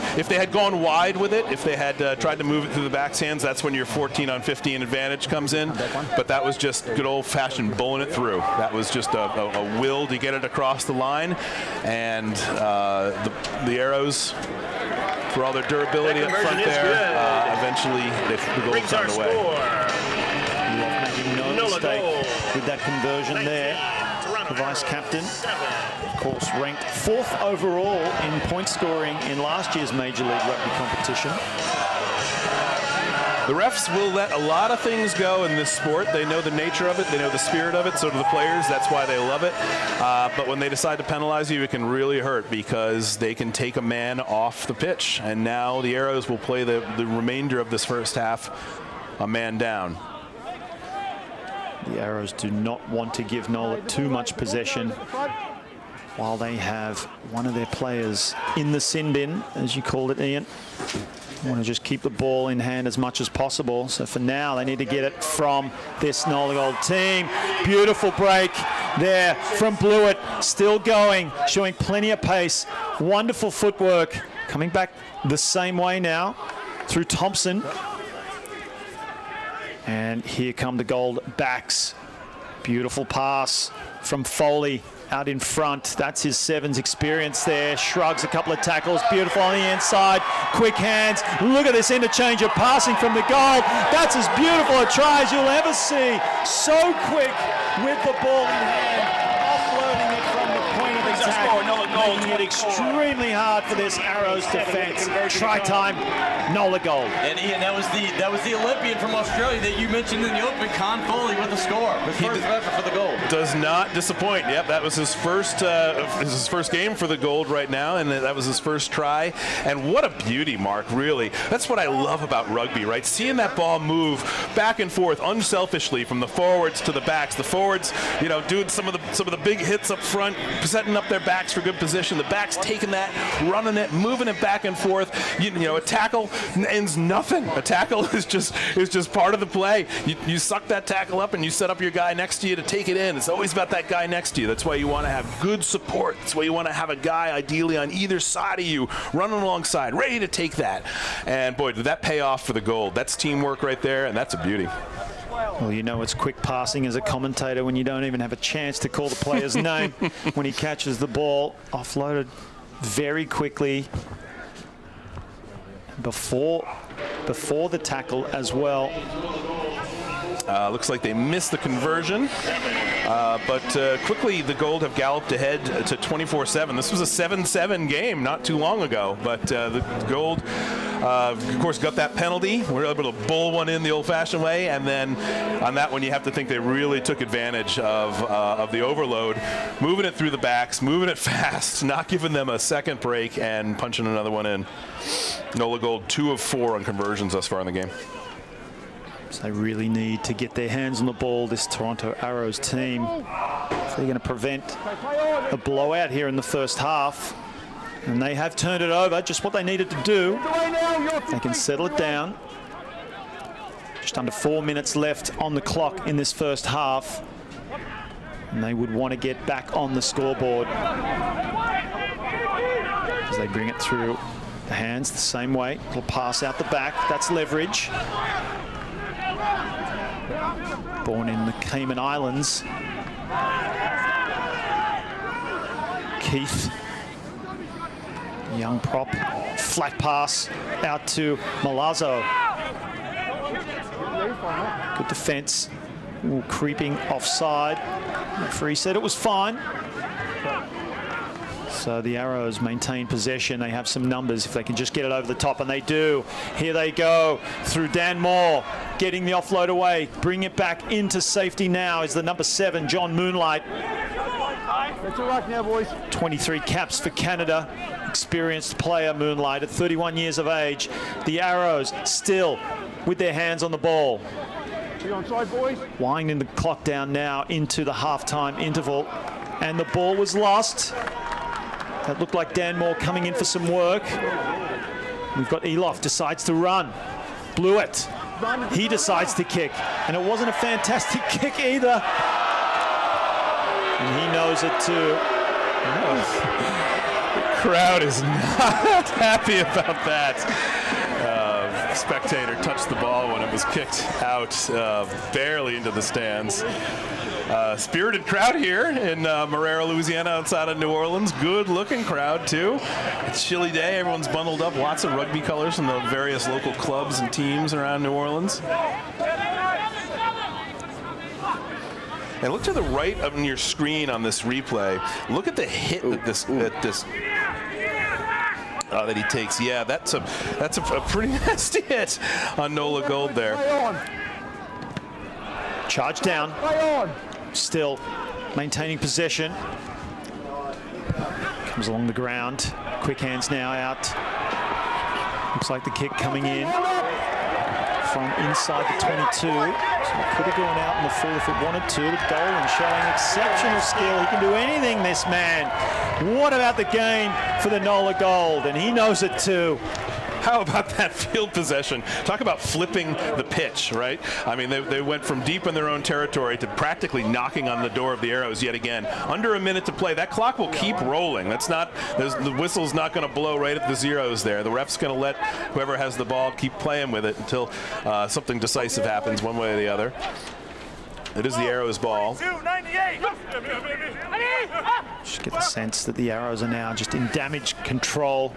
if they had gone wide with it, if they had tried to move it through the back's hands, that's when your 14-on-15 advantage comes in. But that was just good old-fashioned bowling it through. That was just a will to get it across the line. And the Arrows, for all their durability up front there, eventually the goal found a way. Making no mistake with that conversion there. The vice captain, of course, ranked 4th overall in point scoring in last year's Major League Rugby competition. The refs will let a lot of things go in this sport. They know the nature of it. They know the spirit of it. So do the players. That's why they love it. But when they decide to penalize you, it can really hurt, because they can take a man off the pitch. And now the Arrows will play the remainder of this first half a man down. The Arrows do not want to give NOLA too much possession while they have one of their players in the sin bin, as you called it, Ian. Want to just keep the ball in hand as much as possible. So for now, they need to get it from this NOLA Gold team. Beautiful break there from Blewett. Still going, showing plenty of pace. Wonderful footwork. Coming back the same way now through Thompson. And here come the Gold backs. Beautiful pass from Foley out in front. That's his sevens experience there. Shrugs a couple of tackles. Beautiful on the inside. Quick hands. Look at this interchange of passing from the Gold. That's as beautiful a try as you'll ever see. So quick with the ball in hand. Offloading it from the point of attack. Making it extremely hard for this Arrows defense. Try time, NOLA Gold. And Ian, that was the Olympian from Australia that you mentioned in the open, Con Foley, with the score. His first effort for the Gold. Does not disappoint. Yep, that was his first game for the Gold right now, and that was his first try. And what a beauty, Mark, really. That's what I love about rugby, right? Seeing that ball move back and forth unselfishly from the forwards to the backs. The forwards, you know, doing some of the big hits up front, setting up their backs for good position. The backs taking that, running it, moving it back and forth. You know, a tackle ends nothing. A tackle is just part of the play. You suck that tackle up and you set up your guy next to you to take it in. It's always about that guy next to you. That's why you want to have good support. That's why you want to have a guy ideally on either side of you, running alongside, ready to take that. And boy, did that pay off for the Gold. That's teamwork right there, and that's a beauty. Well, you know it's quick passing as a commentator when you don't even have a chance to call the player's name when he catches the ball. Offloaded very quickly before the tackle as well. Looks like they missed the conversion, but quickly the Gold have galloped ahead to 24-7. This was a 7-7 game not too long ago, but the Gold, of course, got that penalty. We're able to bowl one in the old-fashioned way, and then on that one you have to think they really took advantage of the overload, moving it through the backs, moving it fast, not giving them a second break, and punching another one in. NOLA Gold 2 of 4 on conversions thus far in the game. So they really need to get their hands on the ball, this Toronto Arrows team, if they're going to prevent a blowout here in the first half. And they have turned it over, just what they needed to do. They can settle it down. Just under 4 minutes left on the clock in this first half. And they would want to get back on the scoreboard as they bring it through the hands the same way. Little pass out the back, that's leverage. Born in the Cayman Islands. Keith, young prop, flat pass out to Malazzo. Good defense. Ooh, creeping offside. Referee said it was fine. So the Arrows maintain possession. They have some numbers if they can just get it over the top, and they do. Here they go through Dan Moore, getting the offload away. Bring it back into safety now is the number 7, John Moonlight. That's all right now, boys. 23 caps for Canada. Experienced player, Moonlight, at 31 years of age. The Arrows still with their hands on the ball. Be onside, boys. Winding the clock down now into the halftime interval. And the ball was lost. That looked like Dan Moore coming in for some work. We've got Elof decides to run. Blewett, he decides to kick. And it wasn't a fantastic kick either. And he knows it too. The crowd is not happy about that. Spectator touched the ball when it was kicked out, barely into the stands. Spirited crowd here in Marrero, Louisiana, outside of New Orleans. Good-looking crowd, too. It's a chilly day. Everyone's bundled up. Lots of rugby colors from the various local clubs and teams around New Orleans. And look to the right on your screen on this replay. Look at the hit that he takes. Yeah, that's a pretty nasty hit on NOLA Gold there. Charge down. Still maintaining possession. Comes along the ground. Quick hands now out. Looks like the kick coming in from inside the 22. Could have gone out in the full if it wanted to. But Dolan showing exceptional skill. He can do anything, this man. What about the game for the NOLA Gold? And he knows it too. How about that field possession? Talk about flipping the pitch, right? I mean, they went from deep in their own territory to practically knocking on the door of the Arrows yet again. Under a minute to play. That clock will keep rolling. The whistle's not going to blow right at the zeros there. The ref's going to let whoever has the ball keep playing with it until something decisive happens one way or the other. It is the Arrows' ball. Just get the sense that the Arrows are now just in damage control.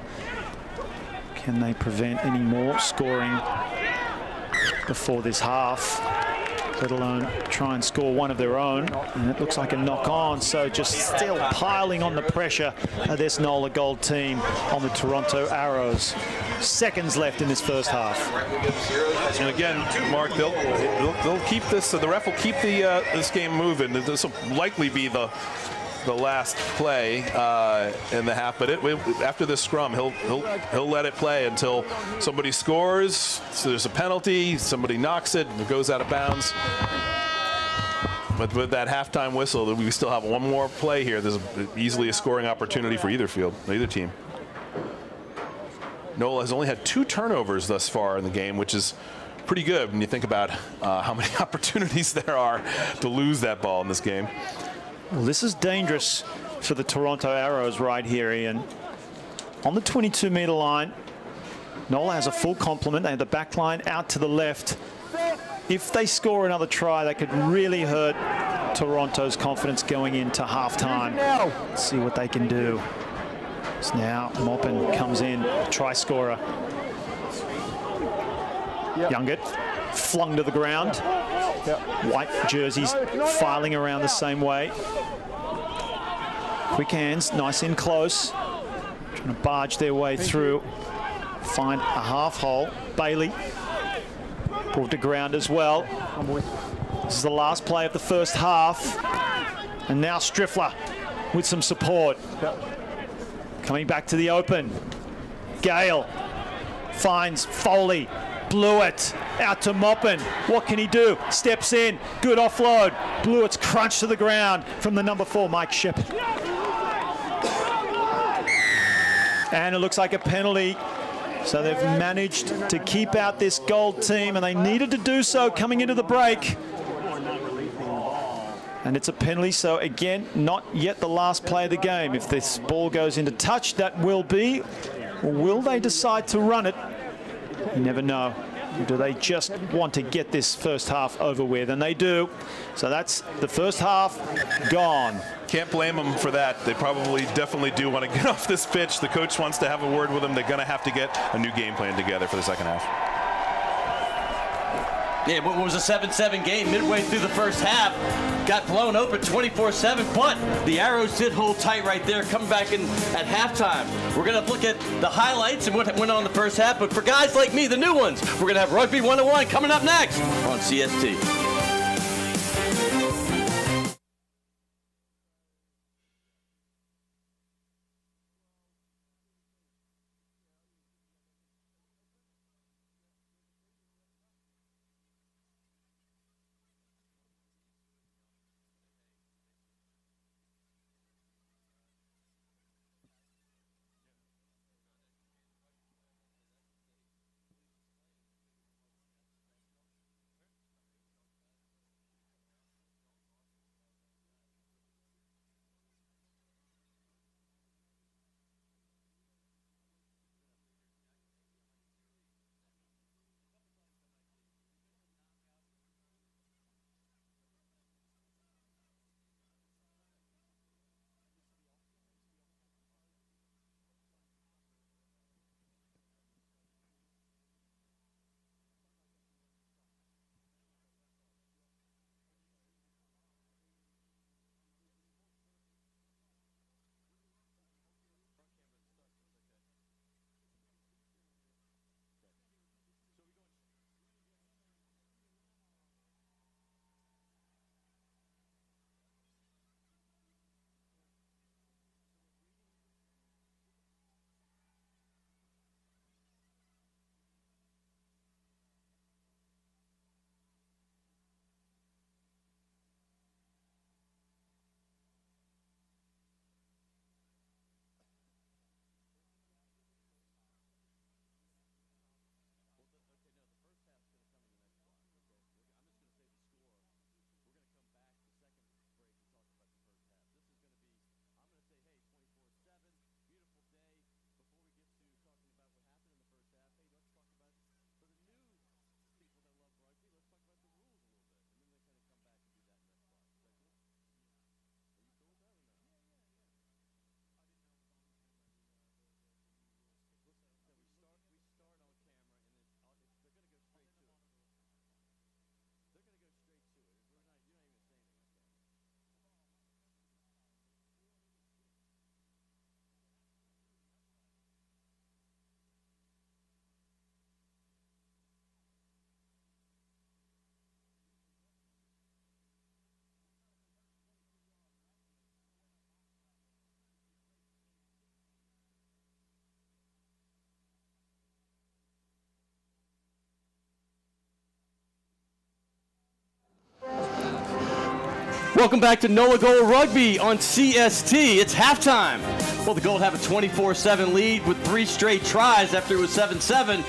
Can they prevent any more scoring before this half, let alone try and score one of their own? And it looks like a knock-on, so just still piling on the pressure of this NOLA Gold team on the Toronto Arrows. Seconds left in this first half. And again, Mark, they'll keep this. The ref will keep this game moving. This will likely be the last play in the half, but after this scrum, he'll let it play until somebody scores. So there's a penalty, somebody knocks it, and it goes out of bounds. But with that halftime whistle, we still have one more play here. There's easily a scoring opportunity for either team. NOLA has only had 2 turnovers thus far in the game, which is pretty good when you think about how many opportunities there are to lose that ball in this game. Well, this is dangerous for the Toronto Arrows right here, Ian. On the 22-meter line, NOLA has a full complement. They have the back line out to the left. If they score another try, that could really hurt Toronto's confidence going into halftime. Let's see what they can do. So now Maupin comes in, try scorer. Youngett flung to the ground. White jerseys filing around the same way. Quick hands, nice in close. Trying to barge their way through. Find a half hole. Bailey brought to ground as well. This is the last play of the first half. And now Striffler with some support. Coming back to the open. Gale finds Foley. Blewett out to Maupin. What can he do? Steps in. Good offload. Blewett's crunched to the ground from the number 4, Mike Shepard. And it looks like a penalty. So they've managed to keep out this Gold team, and they needed to do so coming into the break. And it's a penalty, so again, not yet the last play of the game. If this ball goes into touch, that will be. Or will they decide to run it? You never know. Do they just want to get this first half over with? And they do. So that's the first half gone. Can't blame them for that. They definitely do want to get off this pitch. The coach wants to have a word with them. They're going to have to get a new game plan together for the second half. Yeah, what was a 7-7 game midway through the first half. Got blown open 24-7, but the Arrows did hold tight right there, coming back in at halftime. We're going to look at the highlights and what went on in the first half, but for guys like me, the new ones, we're going to have Rugby 101 coming up next on CST. Welcome back to NOLA Gold Rugby on CST. It's halftime. Well, the Gold have a 24-7 lead with 3 straight tries after it was 7-7.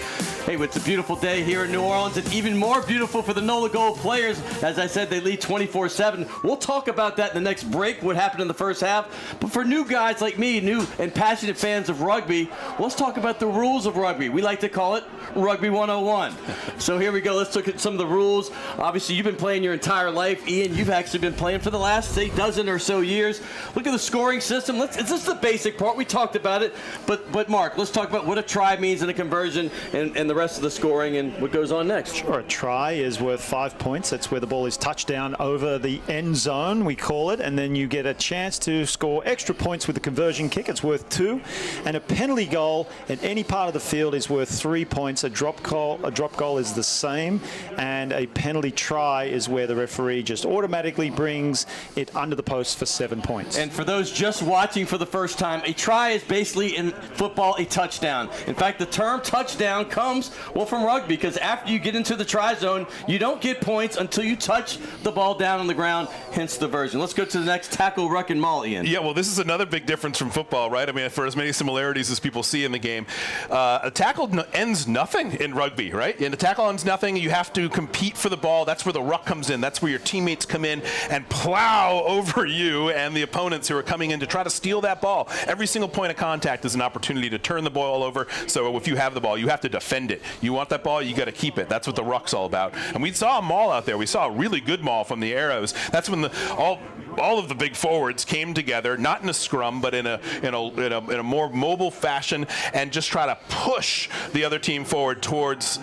Hey, it's a beautiful day here in New Orleans, and even more beautiful for the NOLA Gold players. As I said, they lead 24-7. We'll talk about that in the next break, what happened in the first half. But for new guys like me, new and passionate fans of rugby, let's talk about the rules of rugby. We like to call it Rugby 101. So here we go. Let's look at some of the rules. Obviously, you've been playing your entire life. Ian, you've actually been playing for the last, say, dozen or so years. Look at the scoring system. It's just the basic part. We talked about it. But Mark, let's talk about what a try means in a conversion and the rest of the scoring and what goes on next. Sure, a try is worth 5 points. That's where the ball is touched down over the end zone, we call it, and then you get a chance to score extra points with a conversion kick. It's worth 2. And a penalty goal at any part of the field is worth 3 points. A drop goal is the same, and a penalty try is where the referee just automatically brings it under the post for 7 points. And for those just watching for the first time, a try is basically in football a touchdown. In fact, the term touchdown comes, well, from rugby, because after you get into the try zone, you don't get points until you touch the ball down on the ground, hence the version. Let's go to the next tackle, ruck, and maul, Ian. Yeah, well, this is another big difference from football, right? I mean, for as many similarities as people see in the game, a tackle ends nothing in rugby, right? And a tackle ends nothing. You have to compete for the ball. That's where the ruck comes in. That's where your teammates come in and plow over you and the opponents who are coming in to try to steal that ball. Every single point of contact is an opportunity to turn the ball over. So if you have the ball, you have to defend it. You want that ball, you got to keep it. That's what the ruck's all about. And we saw a maul out there. We saw a really good maul from the Arrows. That's when all of the big forwards came together, not in a scrum, but in a more mobile fashion, and just try to push the other team forward towards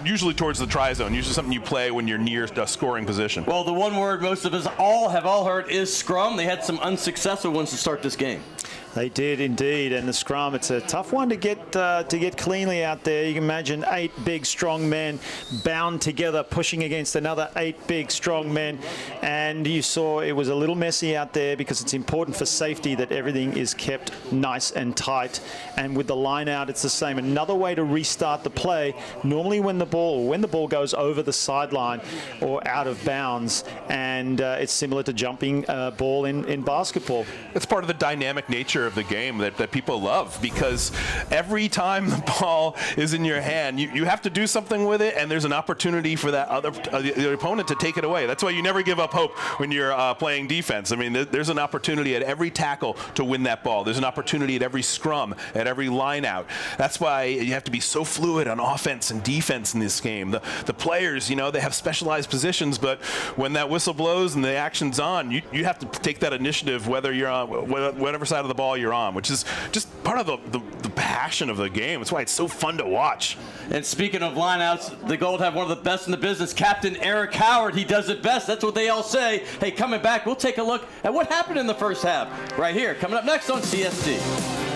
usually towards the try zone. Usually something you play when you're near a scoring position. Well, the one word most of us have all heard is scrum. They had some unsuccessful ones to start this game. They did indeed, and the scrum, it's a tough one to get cleanly out there. You can imagine 8 big, strong men bound together, pushing against another 8 big, strong men, and you saw it was a little messy out there because it's important for safety that everything is kept nice and tight. And with the line out, it's the same. Another way to restart the play, normally when the ball goes over the sideline or out of bounds, and it's similar to jumping a ball in basketball. It's part of the dynamic nature of the game that people love, because every time the ball is in your hand, you have to do something with it, and there's an opportunity for that the opponent to take it away. That's why you never give up hope when you're playing defense. I mean, there's an opportunity at every tackle to win that ball. There's an opportunity at every scrum, at every line out. That's why you have to be so fluid on offense and defense in this game. The players, they have specialized positions, but when that whistle blows and the action's on, you have to take that initiative, whether you're on whatever side of the ball you're on, which is just part of the passion of the game. That's why it's so fun to watch. And speaking of lineouts, the Gold have one of the best in the business, Captain Eric Howard. He does it best. That's what they all say. Hey, coming back, we'll take a look at what happened in the first half right here. Coming up next on CST.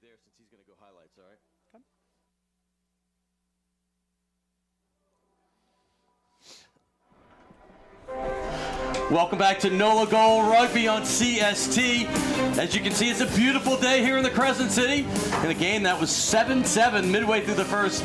there since he's going to go highlights, all right? Welcome back to NOLA Gold Rugby on CST. As you can see, it's a beautiful day here in the Crescent City. In a game that was 7-7 midway through the first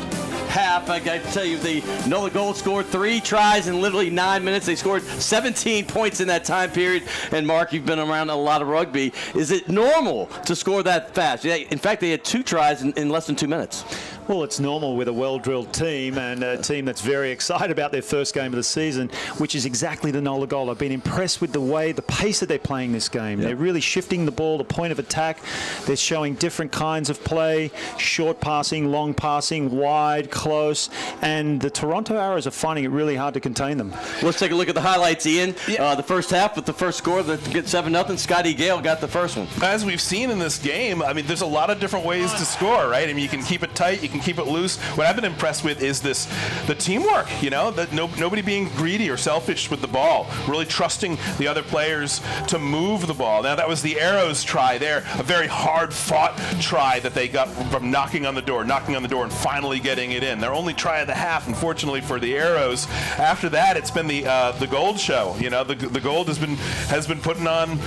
half. I got to tell you, the NOLA Gold scored 3 tries in literally 9 minutes. They scored 17 points in that time period. And Mark, you've been around a lot of rugby. Is it normal to score that fast? Yeah, in fact, they had 2 tries in less than 2 minutes. Well, it's normal with a well-drilled team and a team that's very excited about their first game of the season, which is exactly the NOLA Gold. I've been impressed with the pace that they're playing this game. Yep. They're really shifting the ball, the point of attack. They're showing different kinds of play, short passing, long passing, wide, close, and the Toronto Arrows are finding it really hard to contain them. Let's take a look at the highlights, Ian. Yeah. The first half with the first score that gets 7-0. Scotty Gale got the first one. As we've seen in this game, I mean, there's a lot of different ways to score, right? I mean, you can keep it tight, you can keep it loose. What I've been impressed with is the teamwork, you know, that nobody being greedy or selfish with the ball, really trusting the other players to move the ball. Now, that was the Arrows try there, a very hard-fought try that they got from knocking on the door, and finally getting it in. Their only try of the half, unfortunately, for the Arrows. After that, it's been the Gold show. You know, the Gold has been putting on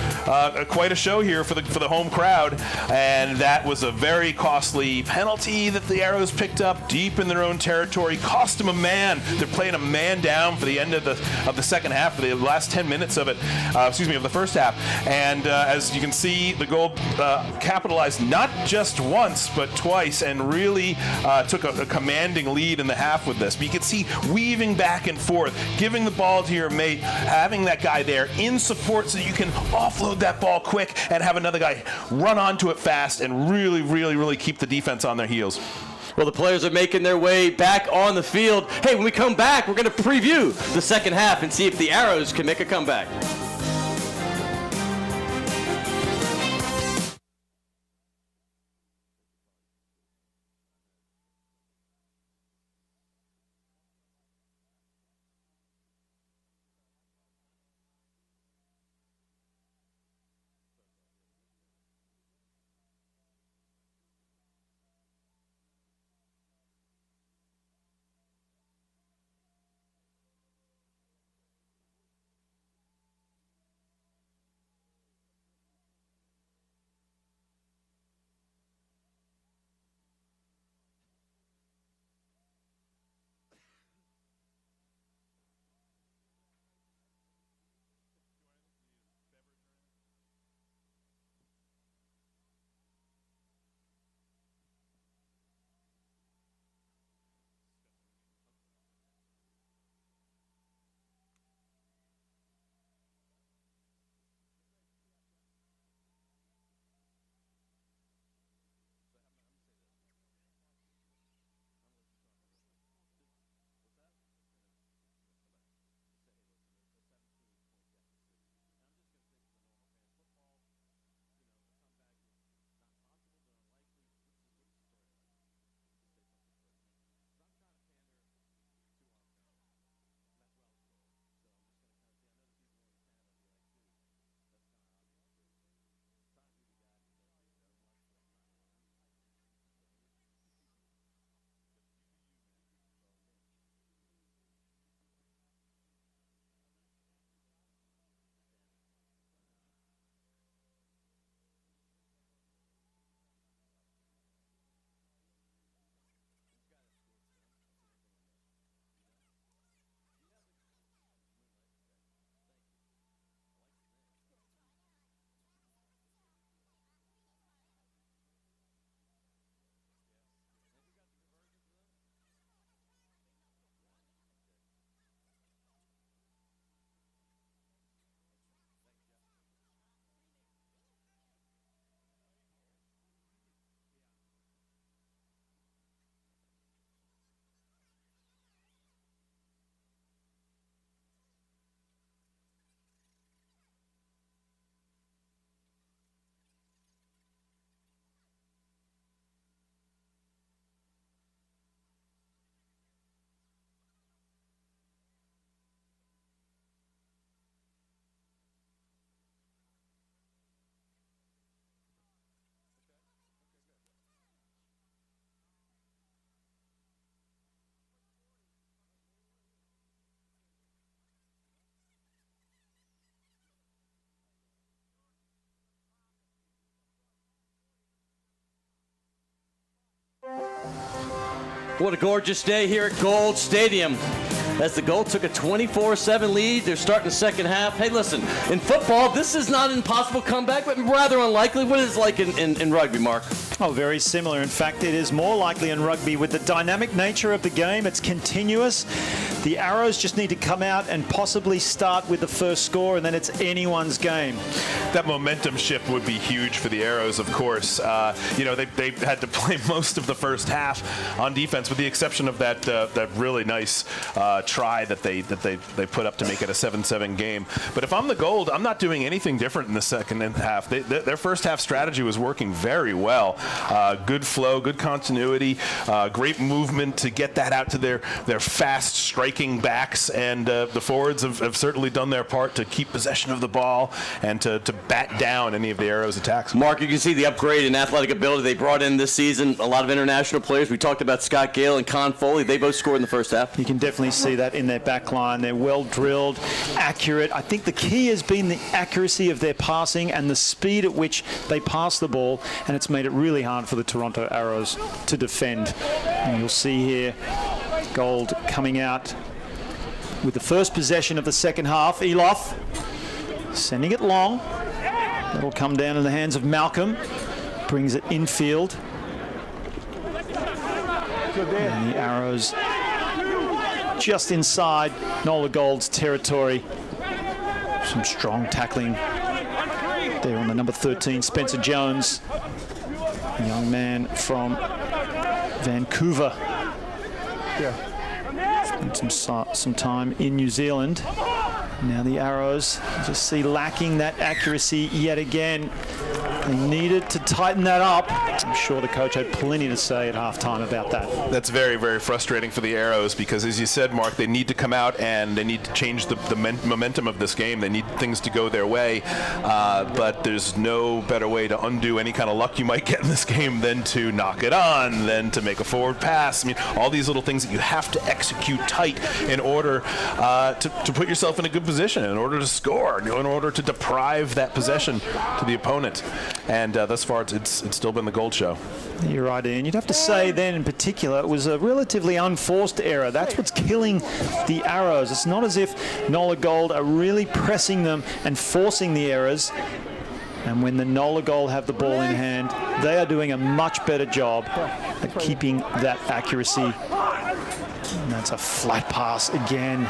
quite a show here for the home crowd, and that was a very costly penalty that the Arrows picked up deep in their own territory. Cost them a man. They're playing a man down for the end of the second half, for the last 10 minutes of it. Of the first half. And as you can see, the Gold capitalized not just once but twice, and really took a commanding lead in the half with this. But you can see weaving back and forth, giving the ball to your mate, having that guy there in support so that you can offload that ball quick and have another guy run onto it fast and really keep the defense on their heels. Well, the players are making their way back on the field. Hey, when we come back, we're going to preview the second half and see if the Arrows can make a comeback. What a gorgeous day here at Gold Stadium. As the Gold took a 24-7 lead, they're starting the second half. Hey, listen, in football, this is not an impossible comeback, but rather unlikely. What is it like in rugby, Mark? Oh, very similar. In fact, it is more likely in rugby with the dynamic nature of the game. It's continuous. The Arrows just need to come out and possibly start with the first score, and then it's anyone's game. That momentum shift would be huge for the Arrows, of course. They had to play most of the first half on defense, with the exception of that really nice try that they put up to make it a 7-7 game. But if I'm the Gold, I'm not doing anything different in the second half. Their first half strategy was working very well. Good flow, good continuity, great movement to get that out to their fast striking backs, and the forwards have certainly done their part to keep possession of the ball and to bat down any of the Arrows' attacks. Mark, you can see the upgrade in athletic ability they brought in this season. A lot of international players. We talked about Scott Gale and Con Foley. They both scored in the first half. You can definitely see that in their back line. They're well drilled, accurate. I think the key has been the accuracy of their passing and the speed at which they pass the ball, and it's made it really hard for the Toronto Arrows to defend. And you'll see here Gold coming out with the first possession of the second half. Eloff sending it long. That'll come down in the hands of Malcolm. Brings it infield. And the Arrows just inside NOLA Gold's territory. Some strong tackling there on the number 13, Spencer Jones, a young man from Vancouver. Spent some time in New Zealand. Now the Arrows just see lacking that accuracy yet again. They needed to tighten that up. I'm sure the coach had plenty to say at halftime about that. That's very, very frustrating for the Arrows because, as you said, Mark, they need to come out and they need to change the momentum of this game. They need things to go their way, but there's no better way to undo any kind of luck you might get in this game than to knock it on, than to make a forward pass. I mean, all these little things that you have to execute tight in order to put yourself in a good position, in order to score, in order to deprive that possession to the opponent. And thus far, it's still been the Gold show. You're right, Ian. You'd have to say then, in particular, it was a relatively unforced error. That's what's killing the Arrows. It's not as if NOLA Gold are really pressing them and forcing the errors. And when the NOLA Gold have the ball in hand, they are doing a much better job at keeping that accuracy. And that's a flat pass again.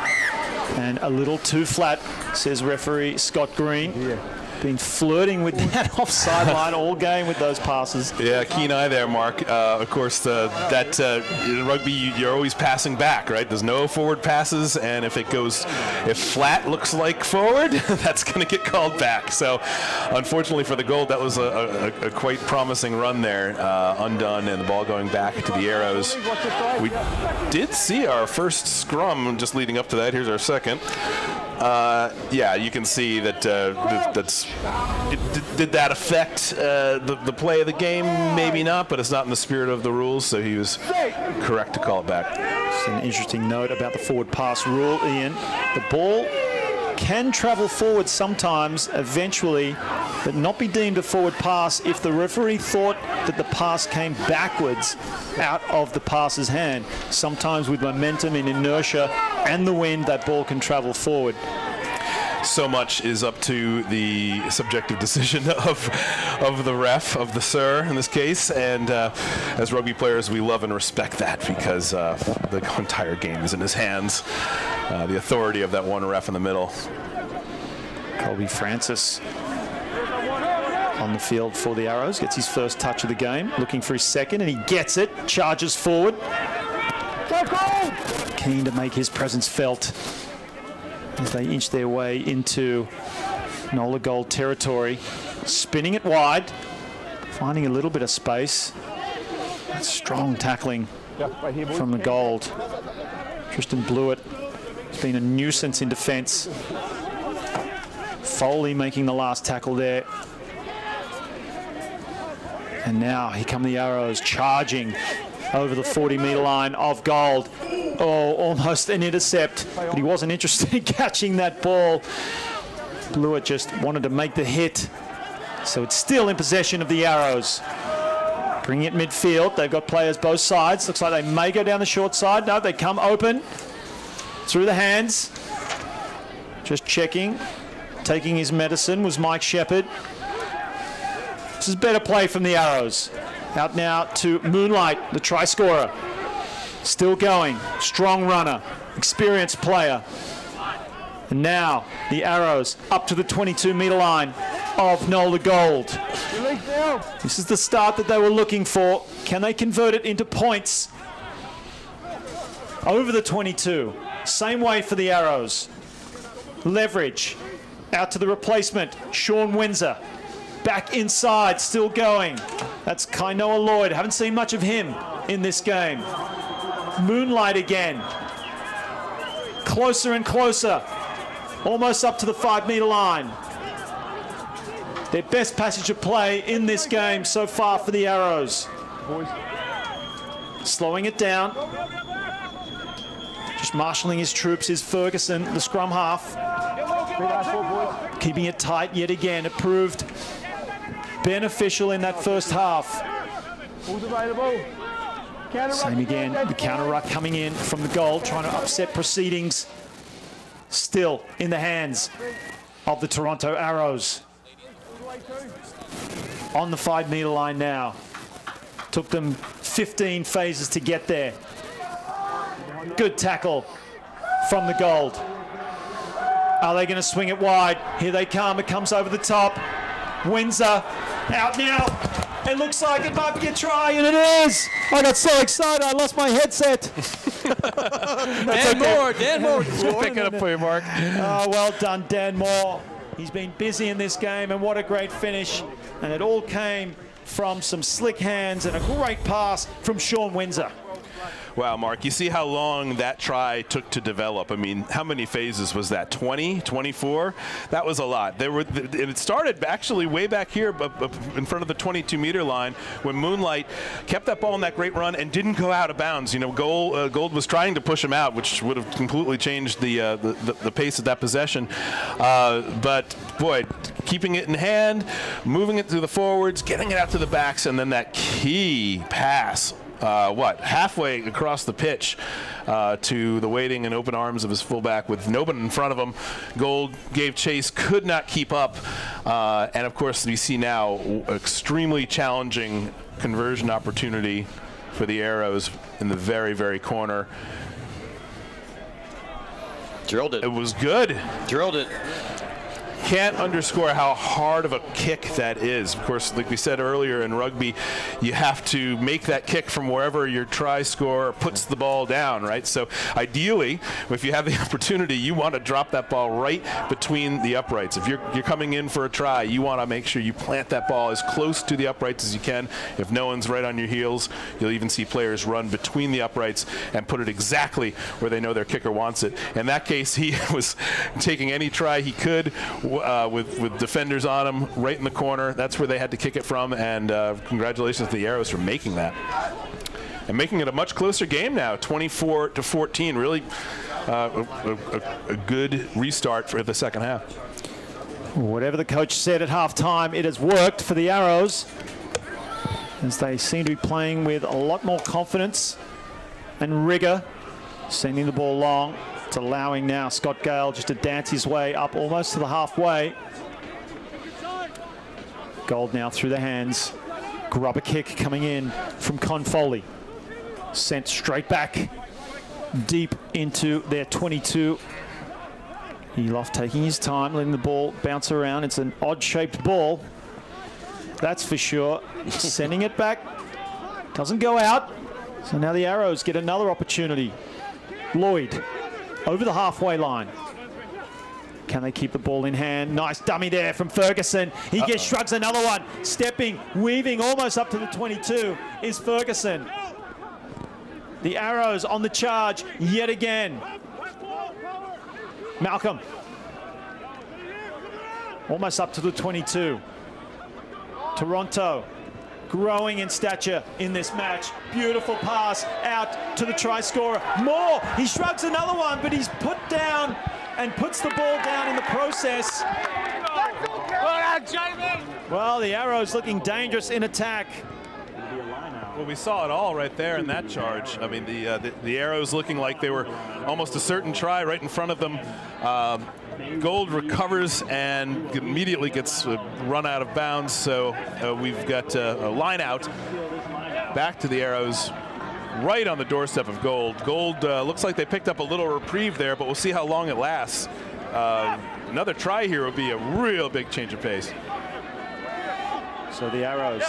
And a little too flat, says referee Scott Green. Been flirting with that offside line all game with those passes. Yeah, keen eye there, Mark. Of course, in rugby, you're always passing back, right? There's no forward passes, and if flat looks like forward, that's going to get called back. So, unfortunately for the Gold, that was a quite promising run there, undone, and the ball going back to the Arrows. We did see our first scrum just leading up to that. Here's our second. Yeah, you can see that did that affect the play of the game? Maybe not, but it's not in the spirit of the rules, so he was correct to call it back. Just an interesting note about the forward pass rule, Ian. The ball can travel forward sometimes, eventually, but not be deemed a forward pass if the referee thought that the pass came backwards out of the passer's hand. Sometimes with momentum and inertia and the wind, that ball can travel forward. So much is up to the subjective decision of the ref, of the sir in this case, and as rugby players we love and respect that because the entire game is in his hands. The authority of that one ref in the middle. Colby Francis on the field for the Arrows, gets his first touch of the game, looking for his second, and he gets it, charges forward. Keen to make his presence felt as they inch their way into NOLA Gold territory. Spinning it wide, finding a little bit of space. That's strong tackling from the Gold. Tristan Blewett has been a nuisance in defence. Foley making the last tackle there. And now here come the Arrows charging over the 40-metre line of Gold. Oh, almost an intercept, but he wasn't interested in catching that ball. Blewett just wanted to make the hit. So it's still in possession of the Arrows. Bringing it midfield. They've got players both sides. Looks like they may go down the short side. No, they come open through the hands. Just checking. Taking his medicine was Mike Shepherd. This is better play from the Arrows. Out now to Moonlight, the try scorer. Still going. Strong runner. Experienced player. And now the Arrows up to the 22-meter line of NOLA Gold. This is the start that they were looking for. Can they convert it into points? Over the 22. Same way for the Arrows. Leverage. Out to the replacement. Sean Windsor. Back inside. Still going. That's Kainoa Lloyd. Haven't seen much of him in this game. Moonlight again. Closer and closer. Almost up to the 5-meter line. Their best passage of play in this game so far for the Arrows. Slowing it down. Just marshalling his troops is Ferguson, the scrum half. Keeping it tight yet again. It proved beneficial in that first half. Same again. The counter ruck coming in from the goal, trying to upset proceedings. Still in the hands of the Toronto Arrows. On the 5-meter line now. Took them 15 phases to get there. Good tackle from the Gold. Are they going to swing it wide? Here they come. It comes over the top. Windsor out now. It looks like it might be a try, and it is. I got so excited, I lost my headset. Dan Moore. We'll pick it up for you, Mark. Oh, well done, Dan Moore. He's been busy in this game, and what a great finish. And it all came from some slick hands and a great pass from Sean Windsor. Wow, Mark, you see how long that try took to develop. I mean, how many phases was that? 20, 24? That was a lot. It started actually way back here up in front of the 22-meter line when Moonlight kept that ball in that great run and didn't go out of bounds. You know, Gold was trying to push him out, which would have completely changed the pace of that possession. But, boy, keeping it in hand, moving it through the forwards, getting it out to the backs, and then that key pass. Halfway across the pitch to the waiting and open arms of his fullback with nobody in front of him. Gold gave chase, could not keep up. And, of course, we see now extremely challenging conversion opportunity for the Arrows in the very, very corner. Drilled it. It was good. Drilled it. Can't underscore how hard of a kick that is. Of course, like we said earlier in rugby, you have to make that kick from wherever your try scorer puts the ball down, right? So ideally, if you have the opportunity, you want to drop that ball right between the uprights. If you're coming in for a try, you want to make sure you plant that ball as close to the uprights as you can. If no one's right on your heels, you'll even see players run between the uprights and put it exactly where they know their kicker wants it. In that case, he was taking any try he could with defenders on him right in the corner. That's where they had to kick it from, and congratulations to the Arrows for making that. And making it a much closer game now, 24-14. Really a good restart for the second half. Whatever the coach said at halftime, it has worked for the Arrows, as they seem to be playing with a lot more confidence and rigor, sending the ball long. It's allowing now Scott Gale just to dance his way up almost to the halfway. Gold now through the hands. Grubber kick coming in from Con Foley. Sent straight back deep into their 22. Eloff taking his time, letting the ball bounce around. It's an odd-shaped ball, that's for sure. Sending it back. Doesn't go out. So now the Arrows get another opportunity. Lloyd over the halfway line. Can they keep the ball in hand? Nice dummy there from Ferguson. He gets shrugs another one. Stepping, weaving almost up to the 22 is Ferguson. The Arrows on the charge yet again. Malcolm. Almost up to the 22. Toronto growing in stature in this match. Beautiful pass out to the try scorer. Moore, he shrugs another one, but he's put down and puts the ball down in the process. Well, the Arrows looking dangerous in attack. Well, we saw it all right there in that charge. I mean, the arrows looking like they were almost a certain try right in front of them. Gold recovers and immediately gets run out of bounds. So we've got a line out back to the arrows right on the doorstep of Gold. Gold looks like they picked up a little reprieve there, but we'll see how long it lasts. Another try here would be a real big change of pace. So the arrows,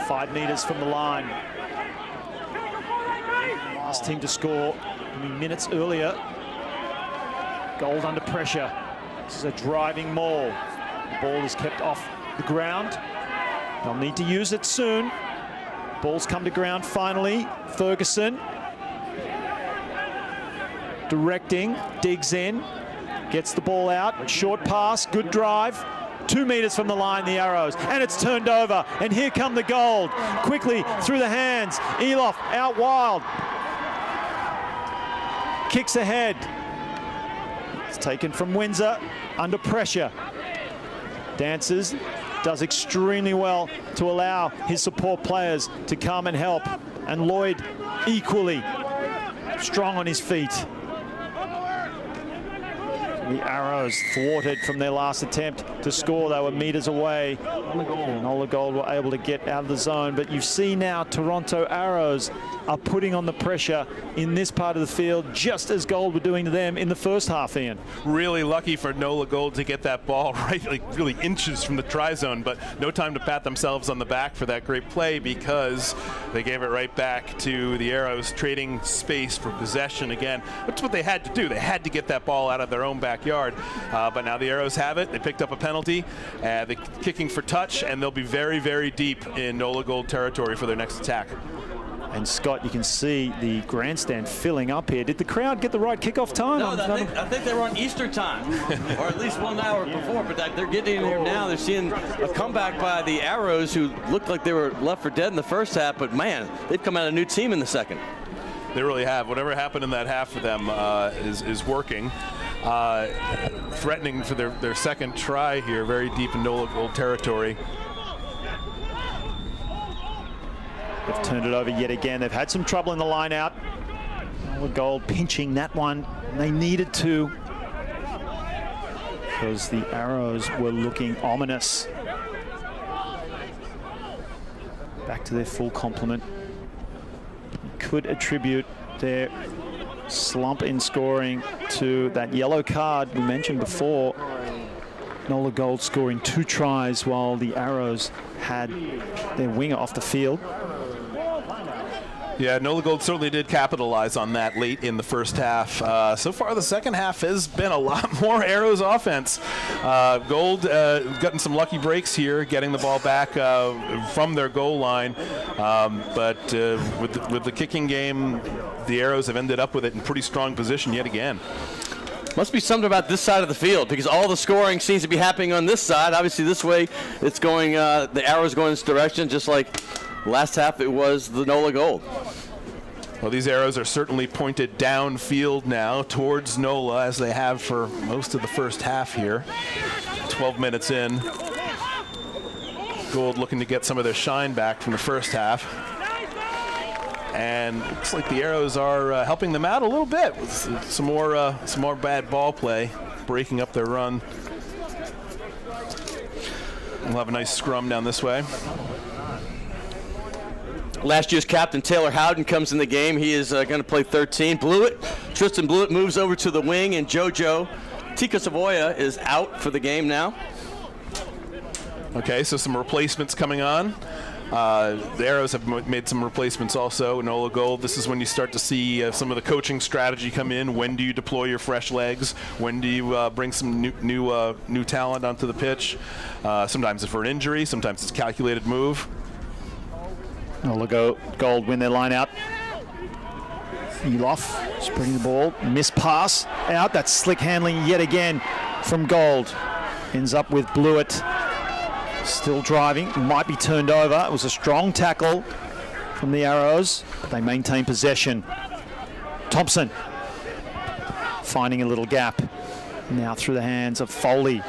5 meters from the line. Last team to score minutes earlier. Gold under pressure. This is a driving maul. The ball is kept off the ground. They'll need to use it soon. Ball's come to ground finally. Ferguson directing, digs in, gets the ball out. Short pass, good drive. 2 meters from the line, the arrows, and it's turned over, and here come the Gold. Quickly through the hands, Elof out wild. Kicks ahead. It's taken from Windsor, under pressure. Dances, does extremely well to allow his support players to come and help, and Lloyd equally strong on his feet. The arrows thwarted from their last attempt to score. They were meters away. NOLA Gold were able to get out of the zone. But you see now Toronto Arrows are putting on the pressure in this part of the field, just as Gold were doing to them in the first half, Ian. Really lucky for NOLA Gold to get that ball right, like really inches from the try zone, but no time to pat themselves on the back for that great play, because they gave it right back to the Arrows, trading space for possession again. That's what they had to do. They had to get that ball out of their own backyard. But now the Arrows have it. They picked up a penalty. They're kicking for touch, and they'll be very, very deep in NOLA Gold territory for their next attack. And Scott, you can see the grandstand filling up here. Did the crowd get the right kickoff time? No, I think they were on Easter time, or at least 1 hour before, but they're getting in here now. They're seeing a comeback by the Arrows, who looked like they were left for dead in the first half, but man, they've come out a new team in the second. They really have. Whatever happened in that half for them is working. Threatening for their second try here, very deep in NOLA Gold territory. They've turned it over yet again. They've had some trouble in the line out. NOLA Gold pinching that one. And they needed to, because the Arrows were looking ominous. Back to their full complement. You could attribute their slump in scoring to that yellow card we mentioned before. NOLA Gold scoring 2 tries while the Arrows had their winger off the field. Yeah, NOLA Gold certainly did capitalize on that late in the first half. So far, the second half has been a lot more Arrows offense. Gold gotten some lucky breaks here, getting the ball back from their goal line. But with the kicking game, the Arrows have ended up with it in pretty strong position yet again. Must be something about this side of the field, because all the scoring seems to be happening on this side. Obviously, this way, it's going. The Arrows going this direction, just like last half it was the NOLA Gold. Well, these arrows are certainly pointed downfield now towards NOLA, as they have for most of the first half here. 12 minutes in. Gold looking to get some of their shine back from the first half. And looks like the Arrows are helping them out a little bit with some more bad ball play, breaking up their run. We'll have a nice scrum down this way. Last year's captain Taylor Howden comes in the game. He is going to play 13. Blewett, Tristan Blewett moves over to the wing, and Jojo Tika Savoya is out for the game now. Okay, so some replacements coming on. The Arrows have made some replacements also. NOLA Gold, this is when you start to see some of the coaching strategy come in. When do you deploy your fresh legs? When do you bring some new talent onto the pitch? Sometimes it's for an injury, sometimes it's a calculated move. NOLA Gold win their line out. Elof spreading the ball, miss pass out. That's slick handling yet again from Gold. Ends up with Blewett still driving, might be turned over. It was a strong tackle from the Arrows, but they maintain possession. Thompson finding a little gap. Now through the hands of Foley.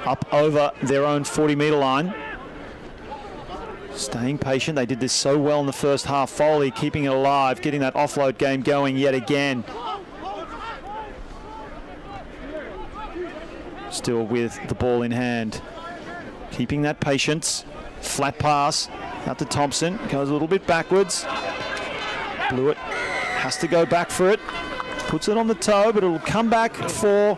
Up over their own 40-meter line. Staying patient. They did this so well in the first half. Foley keeping it alive, getting that offload game going yet again. Still with the ball in hand. Keeping that patience. Flat pass out to Thompson. Goes a little bit backwards. Blewett has to go back for it. Puts it on the toe, but it will come back for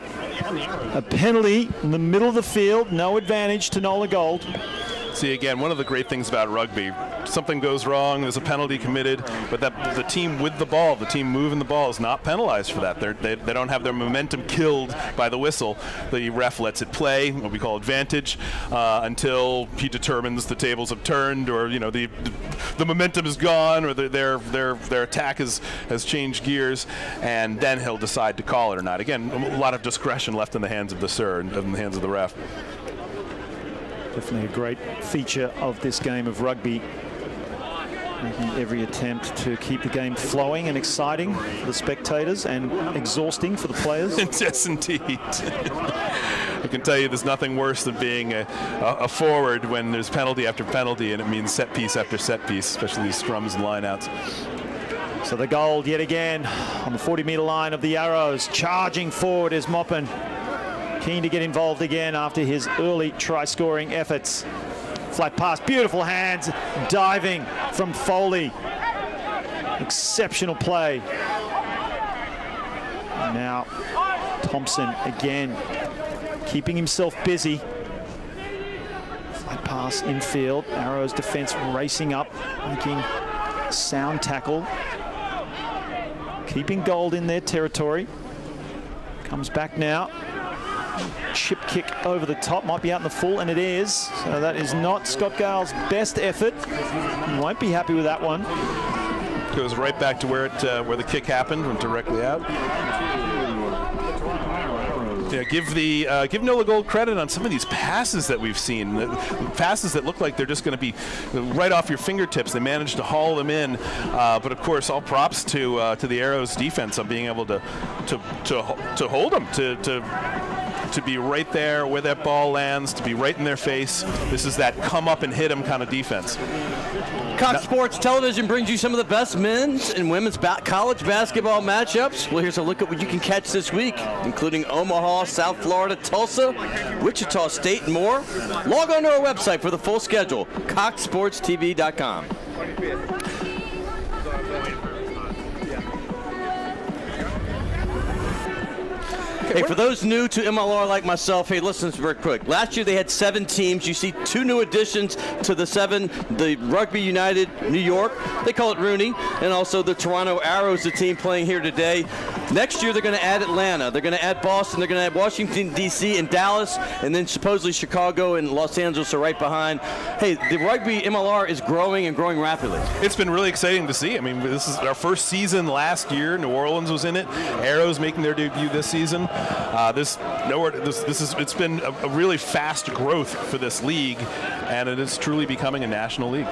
a penalty in the middle of the field. No advantage to NOLA Gold. See, again, one of the great things about rugby, something goes wrong, there's a penalty committed, but that the team with the ball, the team moving the ball, is not penalized for that. They don't have their momentum killed by the whistle. The ref lets it play, what we call advantage, until he determines the tables have turned, or the momentum is gone, or their attack has changed gears, and then he'll decide to call it or not. Again, a lot of discretion left in the hands of the sir and in the hands of the ref. Definitely a great feature of this game of rugby. Making every attempt to keep the game flowing and exciting for the spectators and exhausting for the players. Yes, indeed. I can tell you there's nothing worse than being a forward when there's penalty after penalty and it means set piece after set piece, especially these scrums and lineouts. So the Gold yet again on the 40-metre line of the Arrows. Charging forward is Moppin. Keen to get involved again after his early try-scoring efforts. Flat pass, beautiful hands, diving from Foley. Exceptional play. And now Thompson again, keeping himself busy. Flat pass infield. Arrows defense racing up, making sound tackle. Keeping Gold in their territory. Comes back now. Chip kick over the top, might be out in the full, and it is. So that is not Scott Gale's best effort. He won't be happy with that one. Goes right back to where the kick happened, went directly out. Yeah, give NOLA Gold credit on some of these passes that we've seen. Passes that look like they're just going to be right off your fingertips. They managed to haul them in, but of course, all props to the Arrows defense on being able to hold them, to be right there where that ball lands, to be right in their face. This is that come up and hit them kind of defense. Cox Sports Television brings you some of the best men's and women's college basketball matchups. Well, here's a look at what you can catch this week, including Omaha, South Florida, Tulsa, Wichita State, and more. Log on to our website for the full schedule, coxsportstv.com. Hey, for those new to MLR like myself, hey, listen very quick. Last year they had 7 teams. You see 2 new additions to the 7. The Rugby United New York, they call it Rooney, and also the Toronto Arrows, the team playing here today. Next year they're going to add Atlanta. They're going to add Boston. They're going to add Washington, D.C. and Dallas, and then supposedly Chicago and Los Angeles are right behind. Hey, the Rugby MLR is growing and growing rapidly. It's been really exciting to see. I mean, this is our first season last year. New Orleans was in it. Arrows making their debut this season. It's been a really fast growth for this league, and it is truly becoming a national league.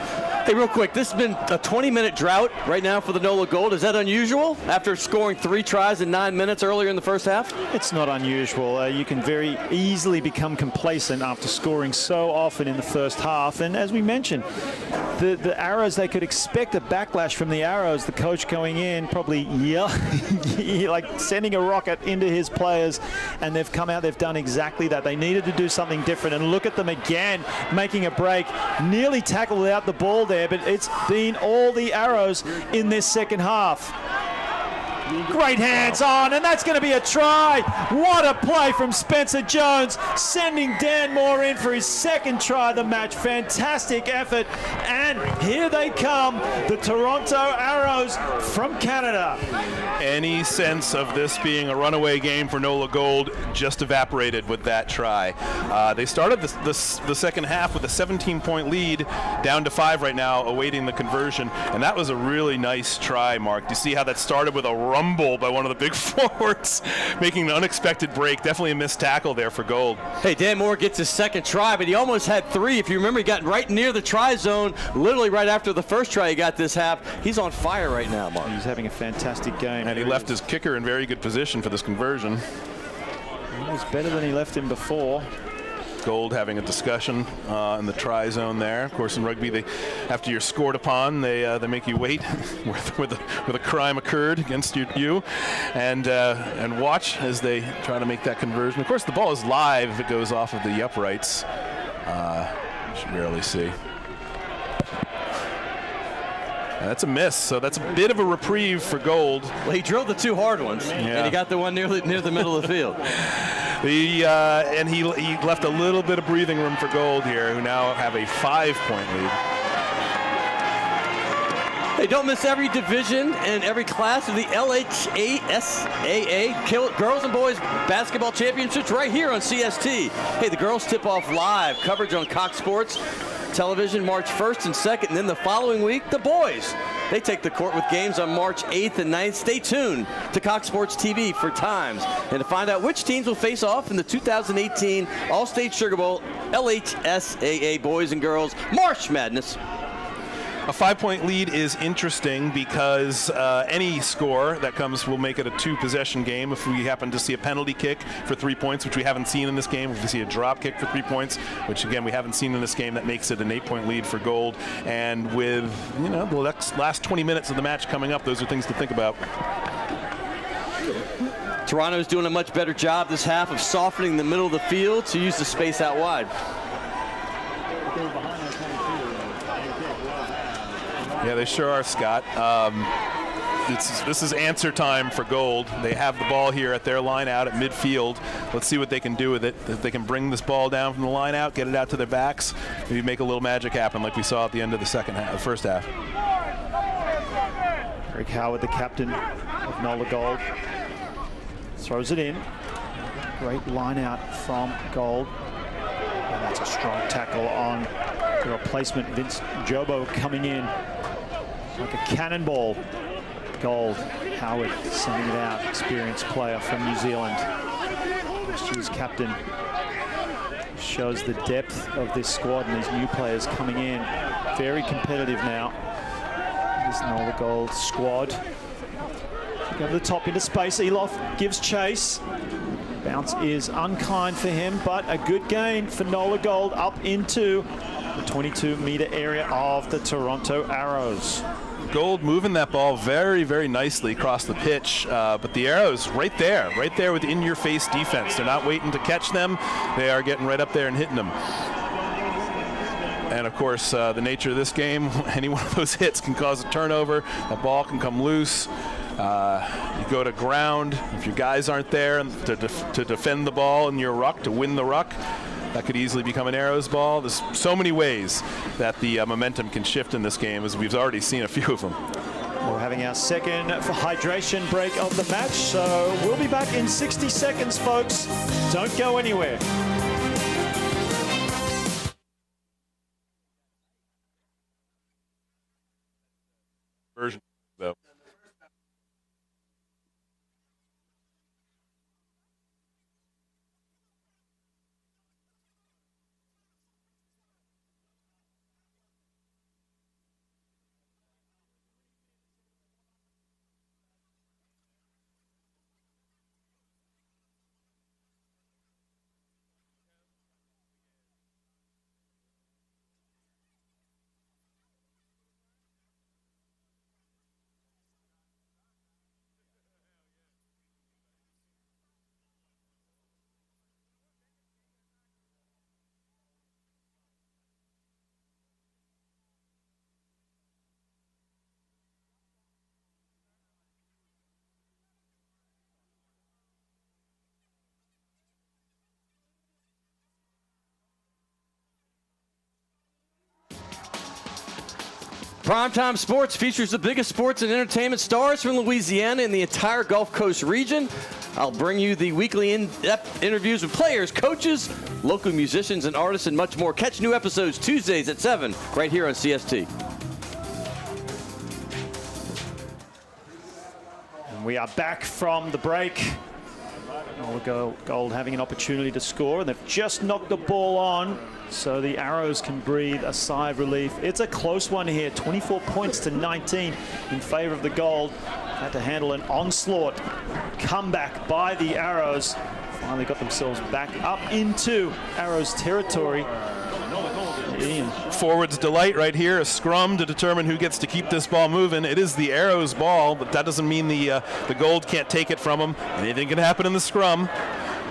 Hey, real quick, this has been a 20-minute drought right now for the NOLA Gold. Is that unusual after scoring 3 tries in 9 minutes earlier in the first half? It's not unusual. You can very easily become complacent after scoring so often in the first half. And as we mentioned, the Arrows, they could expect a backlash from the Arrows. The coach going in, probably like sending a rocket into his players, and they've come out, they've done exactly that. They needed to do something different, and look at them again, making a break. Nearly tackled without the ball there, but it's been all the Arrows in this second half. Great hands on, and that's going to be a try. What a play from Spencer Jones, sending Dan Moore in for his second try of the match. Fantastic effort, and here they come, the Toronto Arrows from Canada. Any sense of this being a runaway game for NOLA Gold just evaporated with that try. They started the second half with a 17-point lead, down to 5 right now, awaiting the conversion, and that was a really nice try, Mark. Do you see how that started with a rumble by one of the big forwards, making an unexpected break? Definitely a missed tackle there for Gold. Hey, Dan Moore gets his second try, but he almost had 3. If you remember, he got right near the try zone, literally right after the first try he got this half. He's on fire right now, Mark. He's having a fantastic game. And he left his kicker in very good position for this conversion. It was better than he left him before. Gold having a discussion in the try zone there. Of course, in rugby, after you're scored upon, they make you wait where the crime occurred against you, and watch as they try to make that conversion. Of course, the ball is live if it goes off of the uprights. You should barely see. That's a miss, so that's a bit of a reprieve for Gold. Well, he drilled the 2 hard ones, and he got the one near the middle of the field. And he left a little bit of breathing room for Gold here, who now have a 5-point lead. Hey, don't miss every division and every class of the LHSAA Girls and Boys Basketball Championships right here on CST. Hey, the girls tip off live coverage on Cox Sports Television March 1st and 2nd, and then the following week, the boys. They take the court with games on March 8th and 9th. Stay tuned to Cox Sports TV for times and to find out which teams will face off in the 2018 All-State Sugar Bowl LHSAA Boys and Girls March Madness. A 5-point lead is interesting because any score that comes will make it a 2-possession game. If we happen to see a penalty kick for 3 points, which we haven't seen in this game, if we see a drop kick for 3 points, which again we haven't seen in this game, that makes it an 8-point lead for Gold. And with the last 20 minutes of the match coming up, those are things to think about. Toronto is doing a much better job this half of softening the middle of the field to use the space out wide. Yeah, they sure are, Scott. This is answer time for Gold. They have the ball here at their line out at midfield. Let's see what they can do with it. If they can bring this ball down from the line out, get it out to their backs, maybe make a little magic happen like we saw at the end of the first half. Eric Howard, the captain of NOLA Gold, throws it in. Great line out from Gold. And that's a strong tackle on the replacement, Vince Jobo, coming in like a cannonball. Gold, Howard sending it out, experienced player from New Zealand. Christian's captain shows the depth of this squad and these new players coming in. Very competitive now. This NOLA Gold squad. Over the top into space, Elof gives chase. Bounce is unkind for him, but a good gain for NOLA Gold up into the 22-meter area of the Toronto Arrows. Gold moving that ball very, very nicely across the pitch, but the Arrows right there with in-your-face defense. They're not waiting to catch them. They are getting right up there and hitting them. And of course, the nature of this game, any one of those hits can cause a turnover. That ball can come loose. You go to ground. If your guys aren't there to defend the ball in your ruck, to win the ruck, that could easily become an Arrows ball. There's so many ways that the momentum can shift in this game, as we've already seen a few of them. We're having our second hydration break of the match, so we'll be back in 60 seconds, folks. Don't go anywhere. Version, though. Primetime Sports features the biggest sports and entertainment stars from Louisiana and the entire Gulf Coast region. I'll bring you the weekly in-depth interviews with players, coaches, local musicians and artists, and much more. Catch new episodes Tuesdays at 7 right here on CST. And we are back from the break. NOLA Gold having an opportunity to score, and they've just knocked the ball on, so the Arrows can breathe a sigh of relief. It's a close one here, 24 points to 19 in favor of the Gold. Had to handle an onslaught comeback by the Arrows. Finally got themselves back up into Arrows territory. Ian. Forward's delight right here, a scrum to determine who gets to keep this ball moving. It is the Arrows ball, but that doesn't mean the Gold can't take it from them. Anything can happen in the scrum.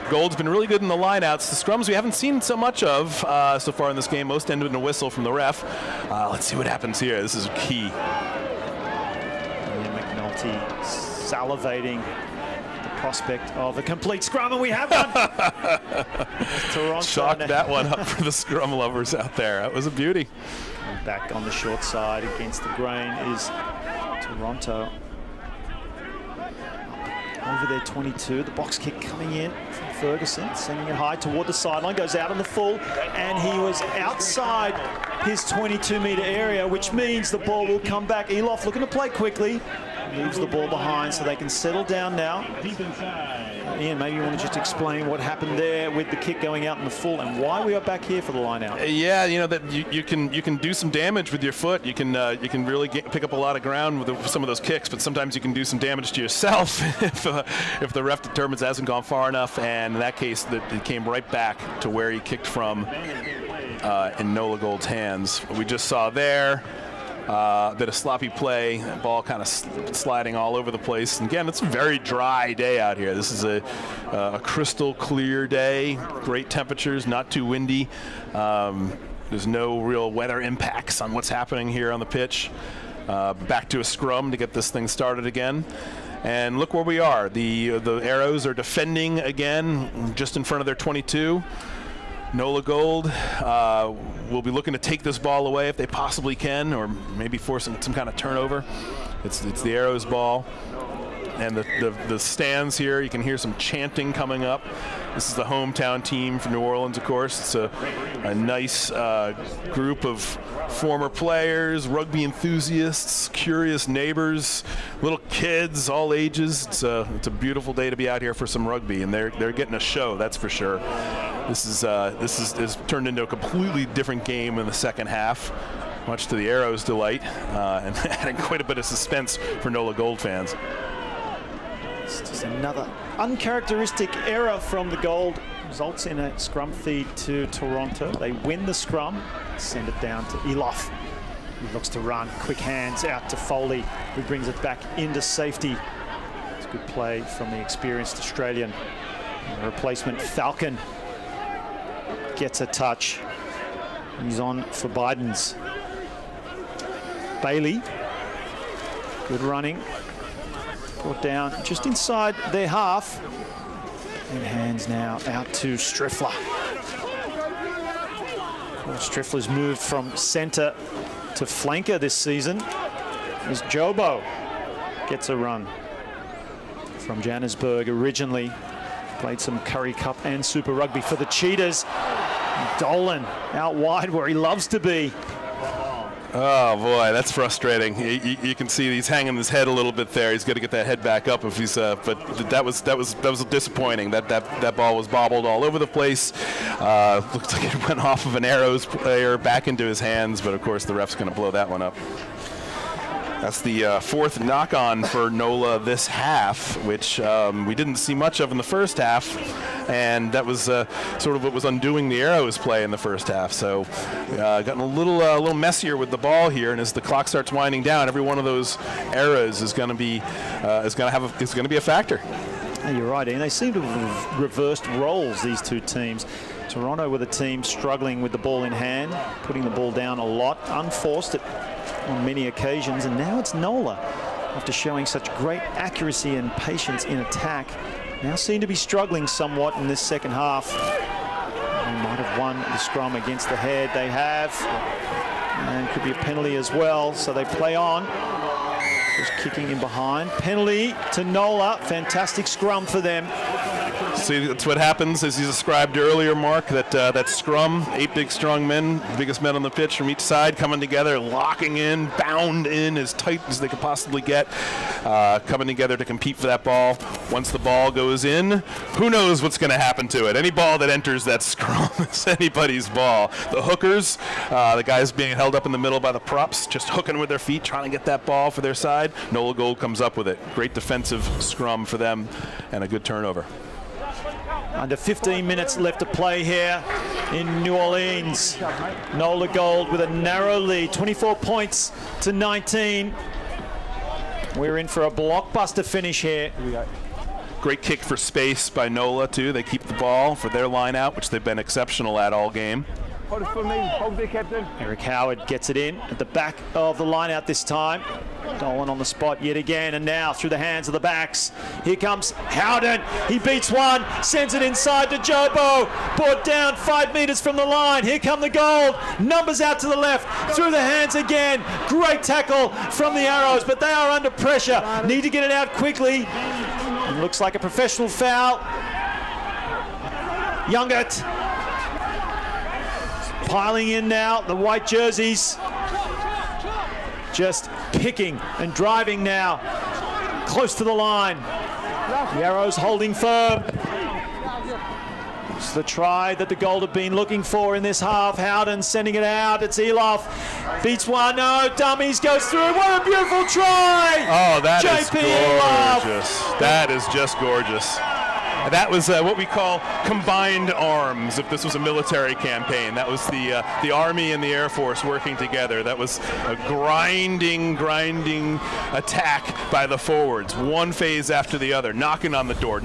Gold's been really good in the lineouts. The scrums we haven't seen so much of so far in this game. Most ended in a whistle from the ref. Let's see what happens here. This is key. Ian McNulty salivating the prospect of a complete scrum, and we have one. Toronto Chalked that one up for the scrum lovers out there. That was a beauty. And back on the short side against the grain is Toronto. Over their 22, the box kick coming in from Ferguson, sending it high toward the sideline, goes out on the full, and he was outside his 22-meter area, which means the ball will come back. Elof looking to play quickly, leaves the ball behind so they can settle down now. Ian, maybe you want to just explain what happened there with the kick going out in the full and why we are back here for the line out. Yeah, you know that you can do some damage with your foot. You can really pick up a lot of ground with some of those kicks, but sometimes you can do some damage to yourself if the ref determines it hasn't gone far enough. And in that case, it came right back to where he kicked from in NOLA Gold's hands. We just saw there. Bit of sloppy play, ball kind of sliding all over the place. And again, it's a very dry day out here. This is a crystal clear day, great temperatures, not too windy. There's no real weather impacts on what's happening here on the pitch. Back to a scrum to get this thing started again. And look where we are. The Arrows are defending again, just in front of their 22. NOLA Gold will be looking to take this ball away if they possibly can, or maybe forcing some kind of turnover. It's the Arrows ball. And the stands here, you can hear some chanting coming up. This is the hometown team from New Orleans, of course. It's a nice group of former players, rugby enthusiasts, curious neighbors, little kids, all ages. It's a beautiful day to be out here for some rugby, and they're getting a show, that's for sure. This is turned into a completely different game in the second half, much to the Arrows' delight, and adding quite a bit of suspense for NOLA Gold fans. It's just another uncharacteristic error from the Gold. Results in a scrum feed to Toronto. They win the scrum, send it down to Elof. He looks to run, quick hands out to Foley, who brings it back into safety. It's a good play from the experienced Australian. And the replacement Falcon gets a touch. He's on for Biden's. Bailey, good running. Brought down just inside their half. And hands now out to Striffler. Well, Striffler's moved from centre to flanker this season. As Jobo gets a run from Johannesburg originally. Played some Curry Cup and Super Rugby for the Cheetahs. Dolan out wide where he loves to be. Oh boy, that's frustrating. You can see he's hanging his head a little bit there. He's got to get that head back up if he's. But that was disappointing. That ball was bobbled all over the place. Looks like it went off of an Arrows player back into his hands. But of course, the ref's going to blow that one up. That's the fourth knock-on for NOLA this half, which we didn't see much of in the first half, and that was sort of what was undoing the Arrows play in the first half. So gotten a little messier with the ball here, and as the clock starts winding down, every one of those errors is going to be a factor. Oh, you're right, Ian. They seem to have reversed roles, these two teams. Toronto with a team struggling with the ball in hand, putting the ball down a lot, unforced it on many occasions, and now it's NOLA, after showing such great accuracy and patience in attack, now seem to be struggling somewhat in this second half. They might have won the scrum against the head. They have, and could be a penalty as well, so they play on. Just kicking in behind. Penalty to NOLA. Fantastic scrum for them. See, that's what happens, as you described earlier, Mark, that scrum, 8 big, strong men, biggest men on the pitch from each side, coming together, locking in, bound in as tight as they could possibly get, coming together to compete for that ball. Once the ball goes in, who knows what's going to happen to it? Any ball that enters that scrum is anybody's ball. The hookers, the guys being held up in the middle by the props, just hooking with their feet, trying to get that ball for their side. NOLA Gold comes up with it. Great defensive scrum for them, and a good turnover. Under 15 minutes left to play here in New Orleans. NOLA Gold with a narrow lead, 24 points to 19. We're in for a blockbuster finish here. Great kick for space by NOLA, too. They keep the ball for their line out, which they've been exceptional at all game. Hold it for me. Hold it, Captain. Eric Howard gets it in at the back of the line out this time. Dolan on the spot yet again, and now through the hands of the backs. Here comes Howden. He beats one, sends it inside to Jobo. Brought down 5 meters from the line. Here come the Gold. Numbers out to the left, through the hands again. Great tackle from the Arrows, but they are under pressure. Need to get it out quickly. It looks like a professional foul. Youngert piling in now, the white jerseys. Just picking and driving now, close to the line. The Arrows holding firm. It's the try that the Gold have been looking for in this half. Howden sending it out. It's Eloff. Beats one. No, dummies, goes through. What a beautiful try! Oh, that is JP Eloff. gorgeous. That is just gorgeous. That was what we call combined arms. If this was a military campaign, that was the Army and the Air Force working together. That was a grinding attack by the forwards, one phase after the other, knocking on the door,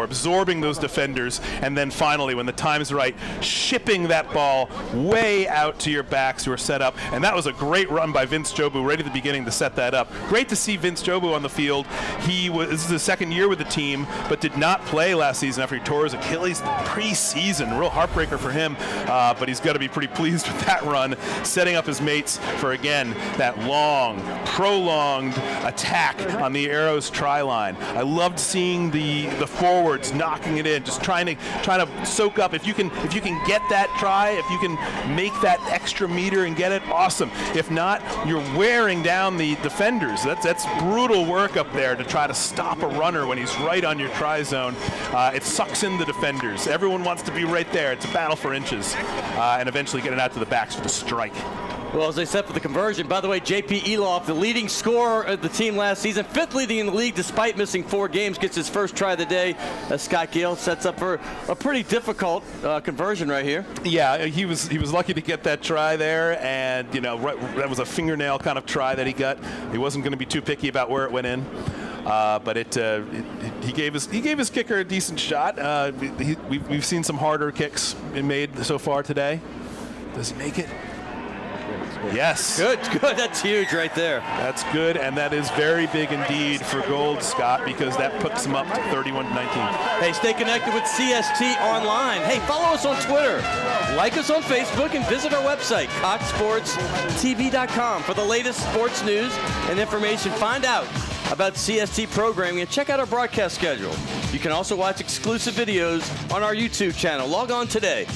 absorbing those defenders, and then finally, when the time's right, shipping that ball way out to your backs who are set up. And that was a great run by Vince Jobu right at the beginning to set that up. Great to see Vince Jobu on the field. This is his second year with the team, but did not play last season after he tore his Achilles preseason. Real heartbreaker for him, but he's got to be pretty pleased with that run, setting up his mates for, again, that long, prolonged attack on the Arrows try line. I loved seeing the forwards knocking it in, just trying to soak up. If you can get that try, if you can make that extra meter and get it, awesome. If not, you're wearing down the defenders. That's brutal work up there to try to stop a runner when he's right on your try zone. It sucks in the defenders. Everyone wants to be right there. It's a battle for inches, and eventually get it out to the backs for the strike. Well, as they set for the conversion, by the way, JP Eloff, the leading scorer of the team last season, 5th leading in the league despite missing 4 games, gets his first try of the day as Scott Gale sets up for a pretty difficult conversion right here. Yeah, he was lucky to get that try there, and that was a fingernail kind of try that he got. He wasn't going to be too picky about where it went in. But he gave his kicker a decent shot. We've seen some harder kicks made so far today. Does he make it? Yes. Good. That's huge right there. That's good, and that is very big indeed for Gold, Scott, because that puts them up to 31-19. Hey, stay connected with CST Online. Hey, follow us on Twitter, like us on Facebook, and visit our website, coxsportstv.com, for the latest sports news and information. Find out about CST programming and check out our broadcast schedule. You can also watch exclusive videos on our YouTube channel. Log on today.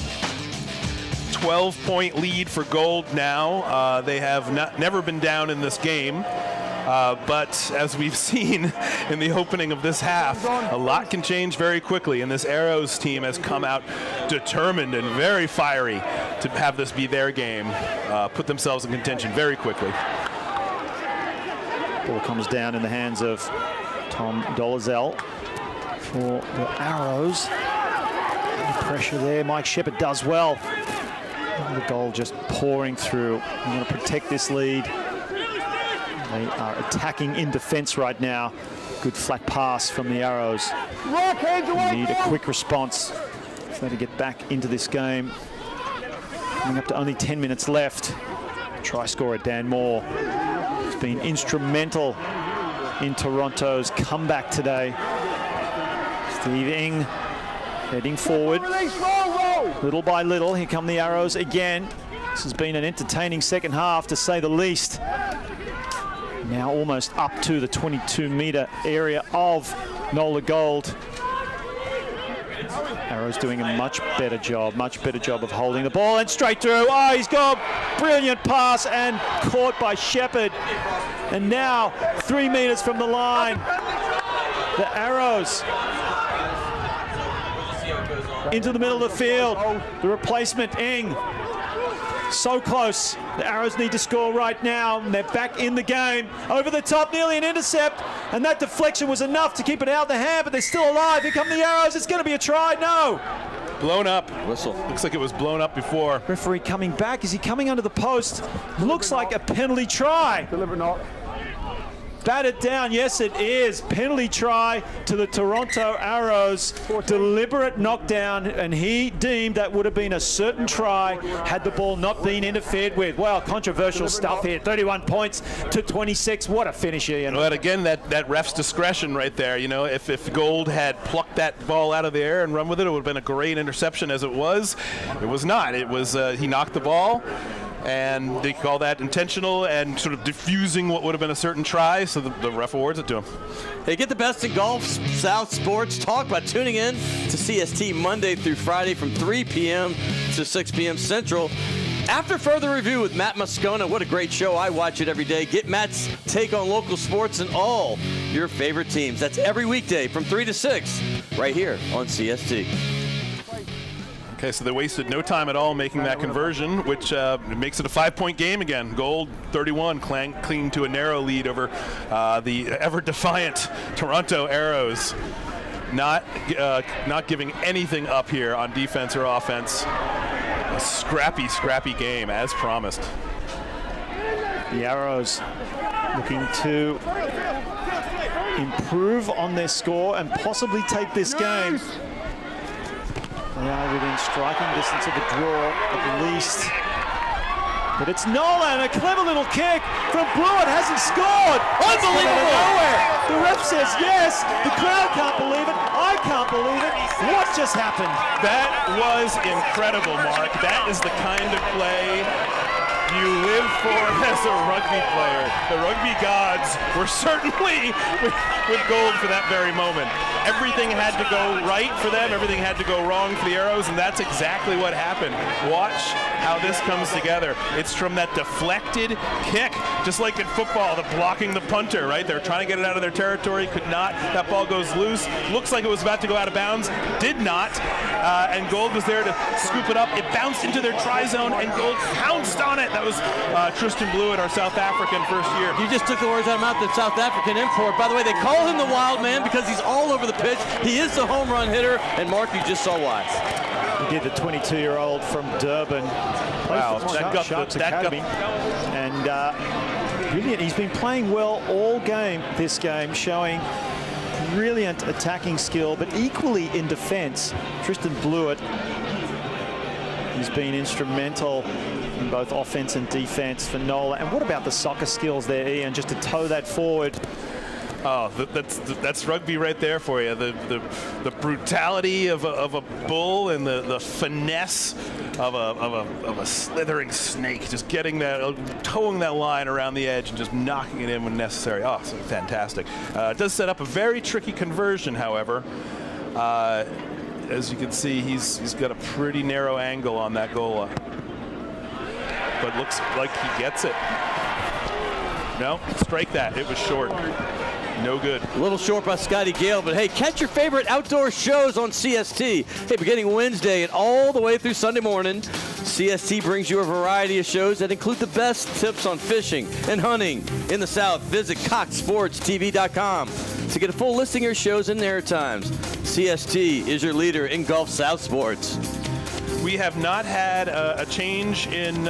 12-point lead for Gold now. They have never been down in this game. But as we've seen in the opening of this half, a lot can change very quickly, and this Arrows team has come out determined and very fiery to have this be their game, put themselves in contention very quickly. Ball comes down in the hands of Tom Dolezal for the Arrows. Pressure there. Mike Shepard does well. And the goal just pouring through. They want to protect this lead. They are attacking in defense right now. Good flat pass from the Arrows. Need a quick response if they're to get back into this game. Coming up to only 10 minutes left. Try scorer Dan Moore has been instrumental in Toronto's comeback today. Steve Ing heading forward. Little by little, here come the Arrows again. This has been an entertaining second half, to say the least. Now almost up to the 22-meter area of NOLA Gold. Arrows doing a much better job of holding the ball, and straight through. Oh, he's got a brilliant pass and caught by Shepard. And now 3 meters from the line, the Arrows into the middle of the field. The replacement, Ing, So close. The Arrows need to score right now. And they're back in the game. Over the top, nearly an intercept. And that deflection was enough to keep it out of the hand, but they're still alive. Here come the Arrows. It's going to be a try. No. Blown up. Whistle. Looks like it was blown up before. Referee coming back. Is he coming under the post? Looks like a penalty try. Deliberate knock. Batted down, yes it is. Penalty try to the Toronto Arrows. Deliberate knockdown, and he deemed that would have been a certain try had the ball not been interfered with. Well, controversial stuff here. 31 points to 26. What a finish, Ian. But again, that ref's discretion right there. You know, if Gold had plucked that ball out of the air and run with it, it would have been a great interception as it was. It was not. It was he knocked the ball. And they call that intentional and sort of diffusing what would have been a certain try, so the ref awards it to him. Hey, get the best in golf, South Sports Talk by tuning in to CST Monday through Friday from 3 p.m. to 6 p.m. Central. After further review with Matt Moscona, what a great show. I watch it every day. Get Matt's take on local sports and all your favorite teams. That's every weekday from 3 to 6 right here on CST. Okay, so they wasted no time at all making that conversion, which makes it a 5-point game again. Gold 31, clinging to a narrow lead over the ever-defiant Toronto Arrows. Not giving anything up here on defense or offense. A scrappy game, as promised. The Arrows looking to improve on their score and possibly take this game. They are within striking distance of the draw at least. But it's NOLA, and a clever little kick from Boudreaux. Hasn't scored. Unbelievable. Nowhere. The ref says yes. The crowd can't believe it. I can't believe it. What just happened? That was incredible, Mark. That is the kind of play you live for as a rugby player. The rugby gods were certainly with Gold for that very moment. Everything had to go right for them. Everything had to go wrong for the Arrows, and that's exactly what happened. Watch how this comes together. It's from that deflected kick, just like in football, the blocking the punter, right? They're trying to get it out of their territory, could not. That ball goes loose. Looks like it was about to go out of bounds. Did not. And Gold was there to scoop it up. It bounced into their try zone, and Gold pounced on it. That was Tristan Blewett, our South African first year. You just took the words out of my mouth, the South African import. By the way, they call him the wild man because he's all over the pitch. He is the home run hitter, and Mark, you just saw why. He did, the 22-year-old from Durban. Wow, that got Sharks the Academy. And brilliant. He's been playing well all game, this game, showing brilliant attacking skill, but equally in defense. Tristan Blewett, he's been instrumental in both offense and defense for NOLA. And what about the soccer skills there, Ian, just to tow that forward? Oh, that's rugby right there for you. The brutality of a bull and the finesse of a slithering snake, just getting that, towing that line around the edge and just knocking it in when necessary. Oh, so fantastic. It does set up a very tricky conversion, however. As you can see, he's got a pretty narrow angle on that goal, but looks like he gets it. No, strike that. It was short. No good. A little short by Scotty Gale, but hey, catch your favorite outdoor shows on CST. Hey, beginning Wednesday and all the way through Sunday morning, CST brings you a variety of shows that include the best tips on fishing and hunting in the South. Visit coxsportstv.com to get a full listing of your shows and their times. CST is your leader in Gulf South sports. We have not had a change in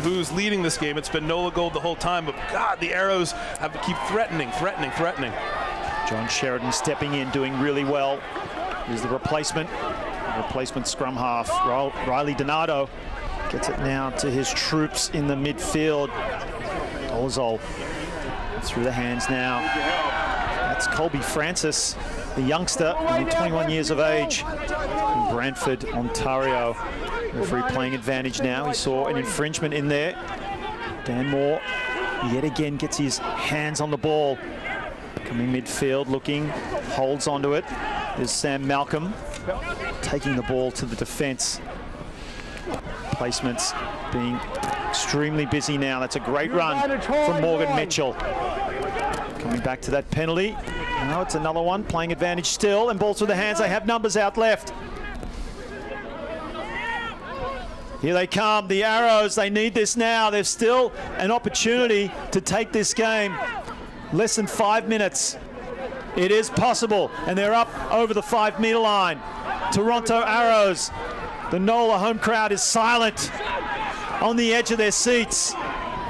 who's leading this game. It's been NOLA Gold the whole time, but God, the Arrows have to keep threatening. John Sheridan stepping in, doing really well. Here's the replacement scrum half, Riley Donato. Gets it now to his troops in the midfield. Olazol through the hands now. That's Colby Francis, the youngster, only 21 years of age, from Brantford, Ontario. Referee playing advantage now. He saw an infringement in there. Dan Moore yet again gets his hands on the ball. Coming midfield, looking, holds onto it. There's Sam Malcolm taking the ball to the defense. Placements being extremely busy now. That's a great run from Morgan Mitchell. Coming back to that penalty. Now it's another one, playing advantage still, and ball through the hands. They have numbers out left. Here they come, the Arrows. They need this now. There's still an opportunity to take this game. Less than 5 minutes. It is possible, and they're up over the 5-meter line. Toronto Arrows. The NOLA home crowd is silent on the edge of their seats.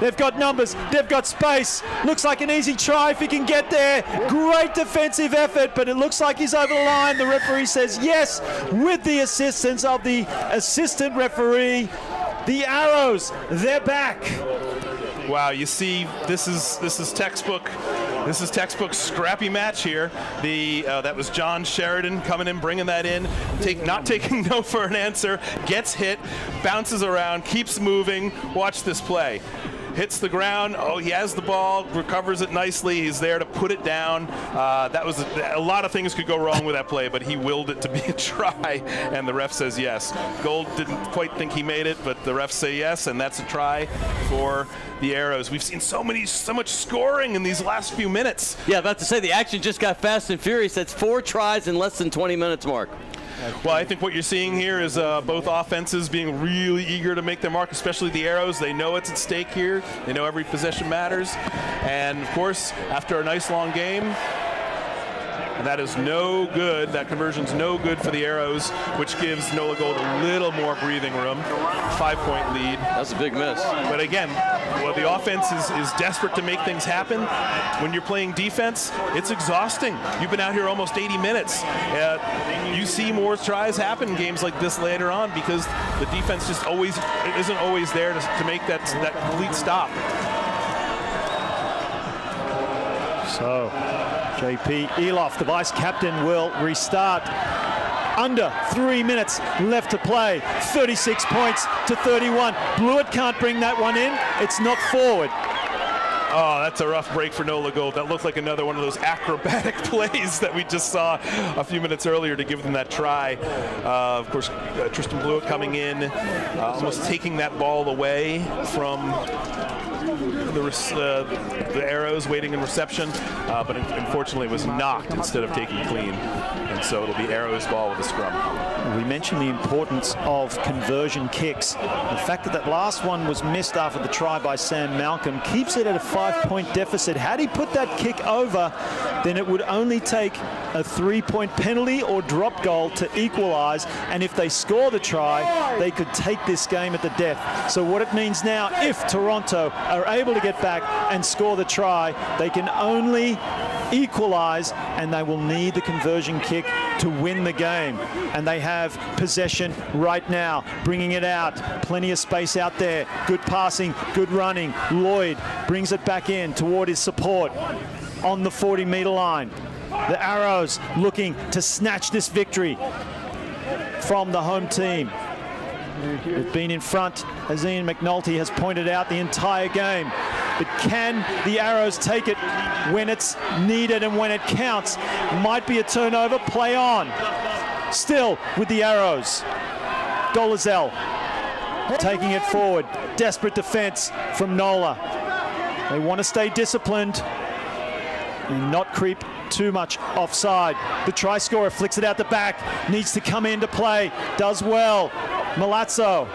They've got numbers, they've got space. Looks like an easy try if he can get there. Great defensive effort, but it looks like he's over the line. The referee says yes, with the assistance of the assistant referee. The Arrows, they're back. Wow, you see, this is textbook. This is textbook scrappy match here. That was John Sheridan coming in, bringing that in, not taking no for an answer, gets hit, bounces around, keeps moving. Watch this play. Hits the ground. Oh, he has the ball, recovers it nicely. He's there to put it down. That was a lot of things could go wrong with that play, but he willed it to be a try, and the ref says yes. Gold didn't quite think he made it, but the refs say yes, and that's a try for the Arrows. We've seen so much scoring in these last few minutes. Yeah, about to say the action just got fast and furious. That's 4 tries in less than 20 minutes, Mark. Well, I think what you're seeing here is both offenses being really eager to make their mark, especially the Arrows. They know it's at stake here. They know every possession matters. And, of course, after a nice long game, that is no good. That conversion's no good for the Arrows, which gives NOLA Gold a little more breathing room. 5-point lead. That's a big miss. But again, well, the offense is desperate to make things happen. When you're playing defense, it's exhausting. You've been out here almost 80 minutes. You see more tries happen in games like this later on because the defense just isn't always there to make that complete stop. So, JP Eloff, the vice captain, will restart. Under 3 minutes left to play. 36 points to 31. Blewett can't bring that one in. It's not forward. Oh, that's a rough break for NOLA Gold. That looked like another one of those acrobatic plays that we just saw a few minutes earlier to give them that try. Of course, Tristan Blewett coming in, almost taking that ball away from the Arrows, waiting in reception, but unfortunately was knocked instead of taking clean. And so it'll be Arrows ball with a scrum. We mentioned the importance of conversion kicks. The fact that that last one was missed after the try by Sam Malcolm keeps it at a 5-point deficit. Had he put that kick over, then it would only take a 3-point penalty or drop goal to equalize, and if they score the try, they could take this game at the death. So what it means now, if Toronto are able to get back and score the try, they can only equalize, and they will need the conversion kick to win the game. And they have possession right now, bringing it out. Plenty of space out there. Good passing, good running. Lloyd brings it back in toward his support on the 40-meter line. The Arrows looking to snatch this victory from the home team. They've been in front, as Ian McNulty has pointed out, the entire game. But can the Arrows take it when it's needed and when it counts? Might be a turnover, play on. Still with the Arrows. Dolezal taking it forward. Desperate defense from NOLA. They want to stay disciplined and not creep too much offside. The try scorer flicks it out the back. Needs to come into play. Does well. Milazzo.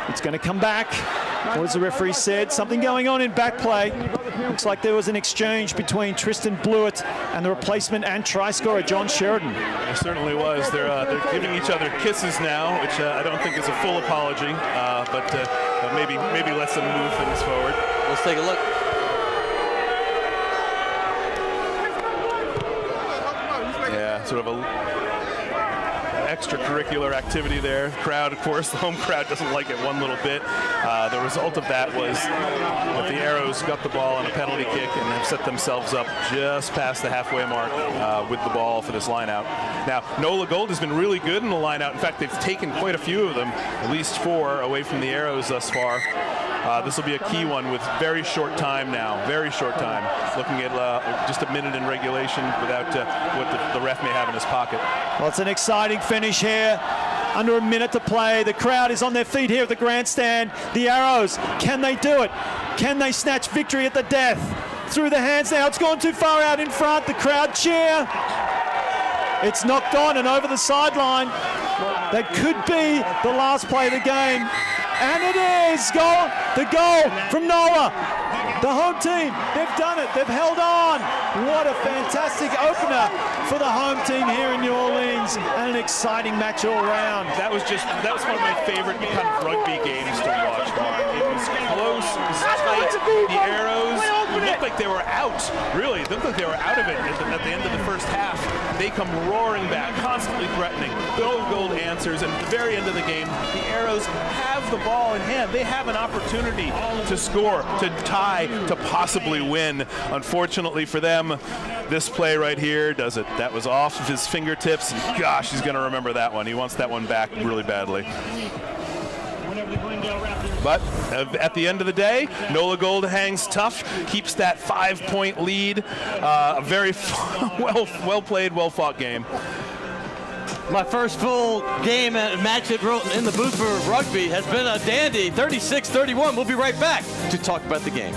It's going to come back. What has the referee said? Something going on in back play. Looks like there was an exchange between Tristan Blewett and the replacement and try scorer John Sheridan. There certainly was. They're giving each other kisses now, which I don't think is a full apology, but maybe lets them move things forward. Let's take a look. Yeah, sort of a extracurricular activity there. Crowd, of course, the home crowd doesn't like it one little bit. The result of that was that the Arrows got the ball on a penalty kick and have set themselves up just past the halfway mark with the ball for this line-out. Now, NOLA Gold has been really good in the line-out. In fact, they've taken quite a few of them, at least 4 away from the Arrows thus far. This will be a key one with very short time now, very short time. Looking at just a minute in regulation without what the ref may have in his pocket. Well, it's an exciting finish here. Under a minute to play. The crowd is on their feet here at the grandstand. The Arrows, can they do it? Can they snatch victory at the death? Through the hands now. It's gone too far out in front. The crowd cheer. It's knocked on and over the sideline. That could be the last play of the game. And it is goal. The goal from NOLA. The home team, they've done it. They've held on. What a fantastic opener for the home team here in New Orleans, and an exciting match all round. That was one of my favorite kind of rugby games to watch, Mark. It was close, it was tight. The arrows looked like they were out. Really, it looked like they were out of it at the end of the first half. They come roaring back, constantly threatening. Gold answers, and at the very end of the game, the Arrows have the ball in hand. They have an opportunity to score, to tie, to possibly win. Unfortunately for them, this play right here does it. That was off of his fingertips. And gosh, he's going to remember that one. He wants that one back really badly. But at the end of the day, NOLA Gold hangs tough, keeps that 5-point lead. A very well played, well fought game. My first full game match in the booth for rugby has been a dandy, 36-31. We'll be right back to talk about the game.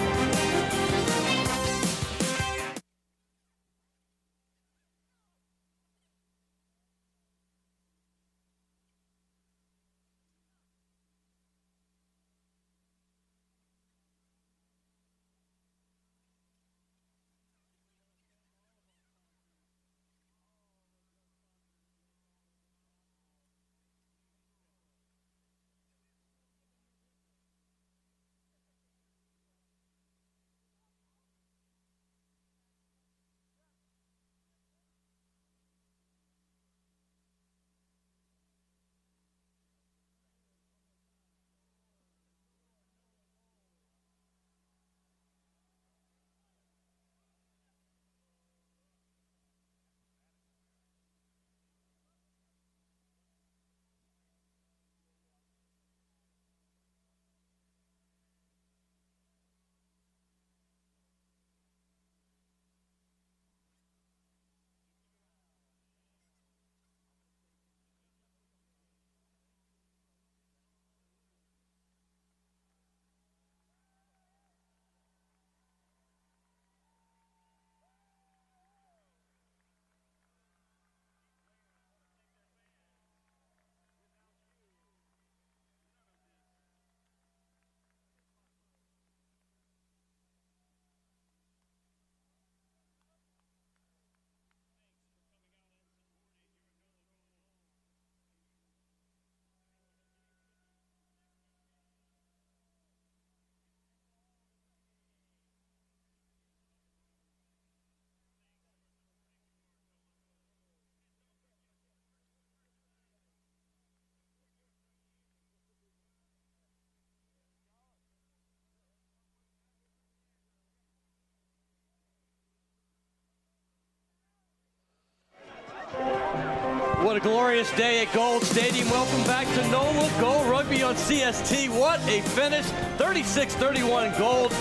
What a glorious day at Gold Stadium. Welcome back to NOLA Gold Rugby on CST. What a finish. 36-31 in gold.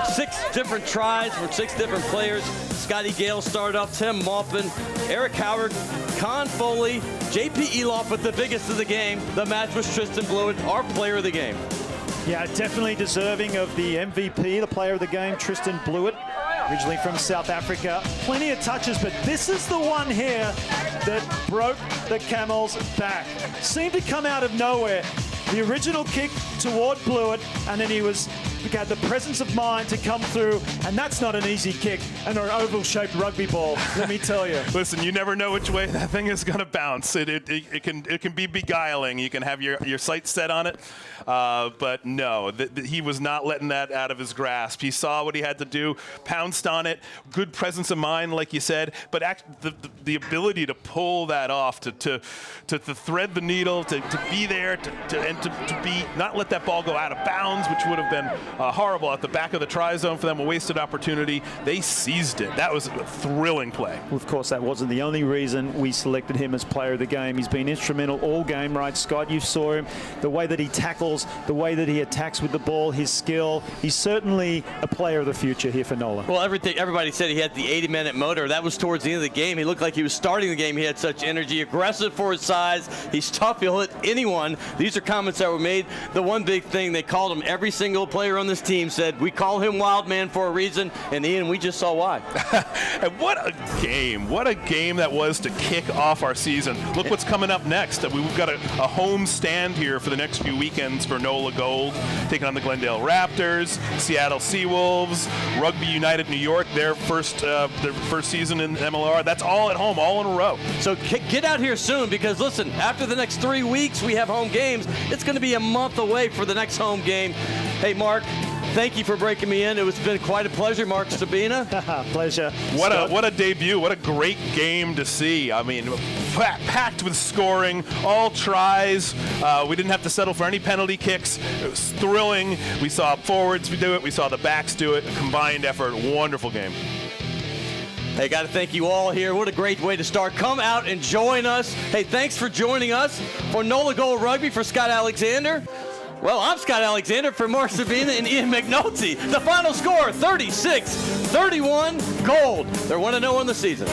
6 different tries from 6 different players. Scotty Gale started off, Tim Maupin, Eric Howard, Con Foley, J.P. Eloff with the biggest of the game. The match was Tristan Blewett, our player of the game. Yeah, definitely deserving of the MVP, the player of the game, Tristan Blewett, originally from South Africa. Plenty of touches, but this is the one here that broke the camel's back. Seemed to come out of nowhere. The original kick toward Blewett, and then he had the presence of mind to come through, and that's not an easy kick and an oval-shaped rugby ball, let me tell you. Listen, you never know which way that thing is going to bounce. It can be beguiling. You can have your sights set on it, but no, he was not letting that out of his grasp. He saw what he had to do, pounced on it, good presence of mind, like you said, but the ability to pull that off, to thread the needle, to be there, and to be not let that ball go out of bounds, which would have been horrible at the back of the try zone for them, a wasted opportunity. They seized it. That was a thrilling play. Well, of course, that wasn't the only reason we selected him as player of the game. He's been instrumental all game, right, Scott? You saw him, the way that he tackles, the way that he attacks with the ball, his skill. He's certainly a player of the future here for NOLA. Well, everybody said he had the 80-minute motor. That was towards the end of the game. He looked like he was starting the game. He had such energy, aggressive for his size. He's tough. He'll hit anyone. These are comments that were made. The one big thing, they called him every single player on this team said, we call him Wild Man for a reason, and Ian, we just saw why. And what a game. What a game that was to kick off our season. Look what's coming up next. We've got a home stand here for the next few weekends for NOLA Gold, taking on the Glendale Raptors, Seattle Seawolves, Rugby United New York, their first season in MLR. That's all at home, all in a row. So get out here soon, because listen, after the next 3 weeks we have home games. It's going to be a month away for the next home game. Hey, Mark, thank you for breaking me in. It's been quite a pleasure. Mark Sabina. Pleasure. What a debut. What a great game to see. I mean, packed with scoring, all tries. We didn't have to settle for any penalty kicks. It was thrilling. We saw forwards do it. We saw the backs do it. A combined effort. Wonderful game. Hey, got to thank you all here. What a great way to start. Come out and join us. Hey, thanks for joining us for NOLA Gold Rugby. For Scott Alexander. Well, I'm Scott Alexander for Mark Sabina and Ian McNulty. The final score, 36-31 Gold. They're 1-0 in the season.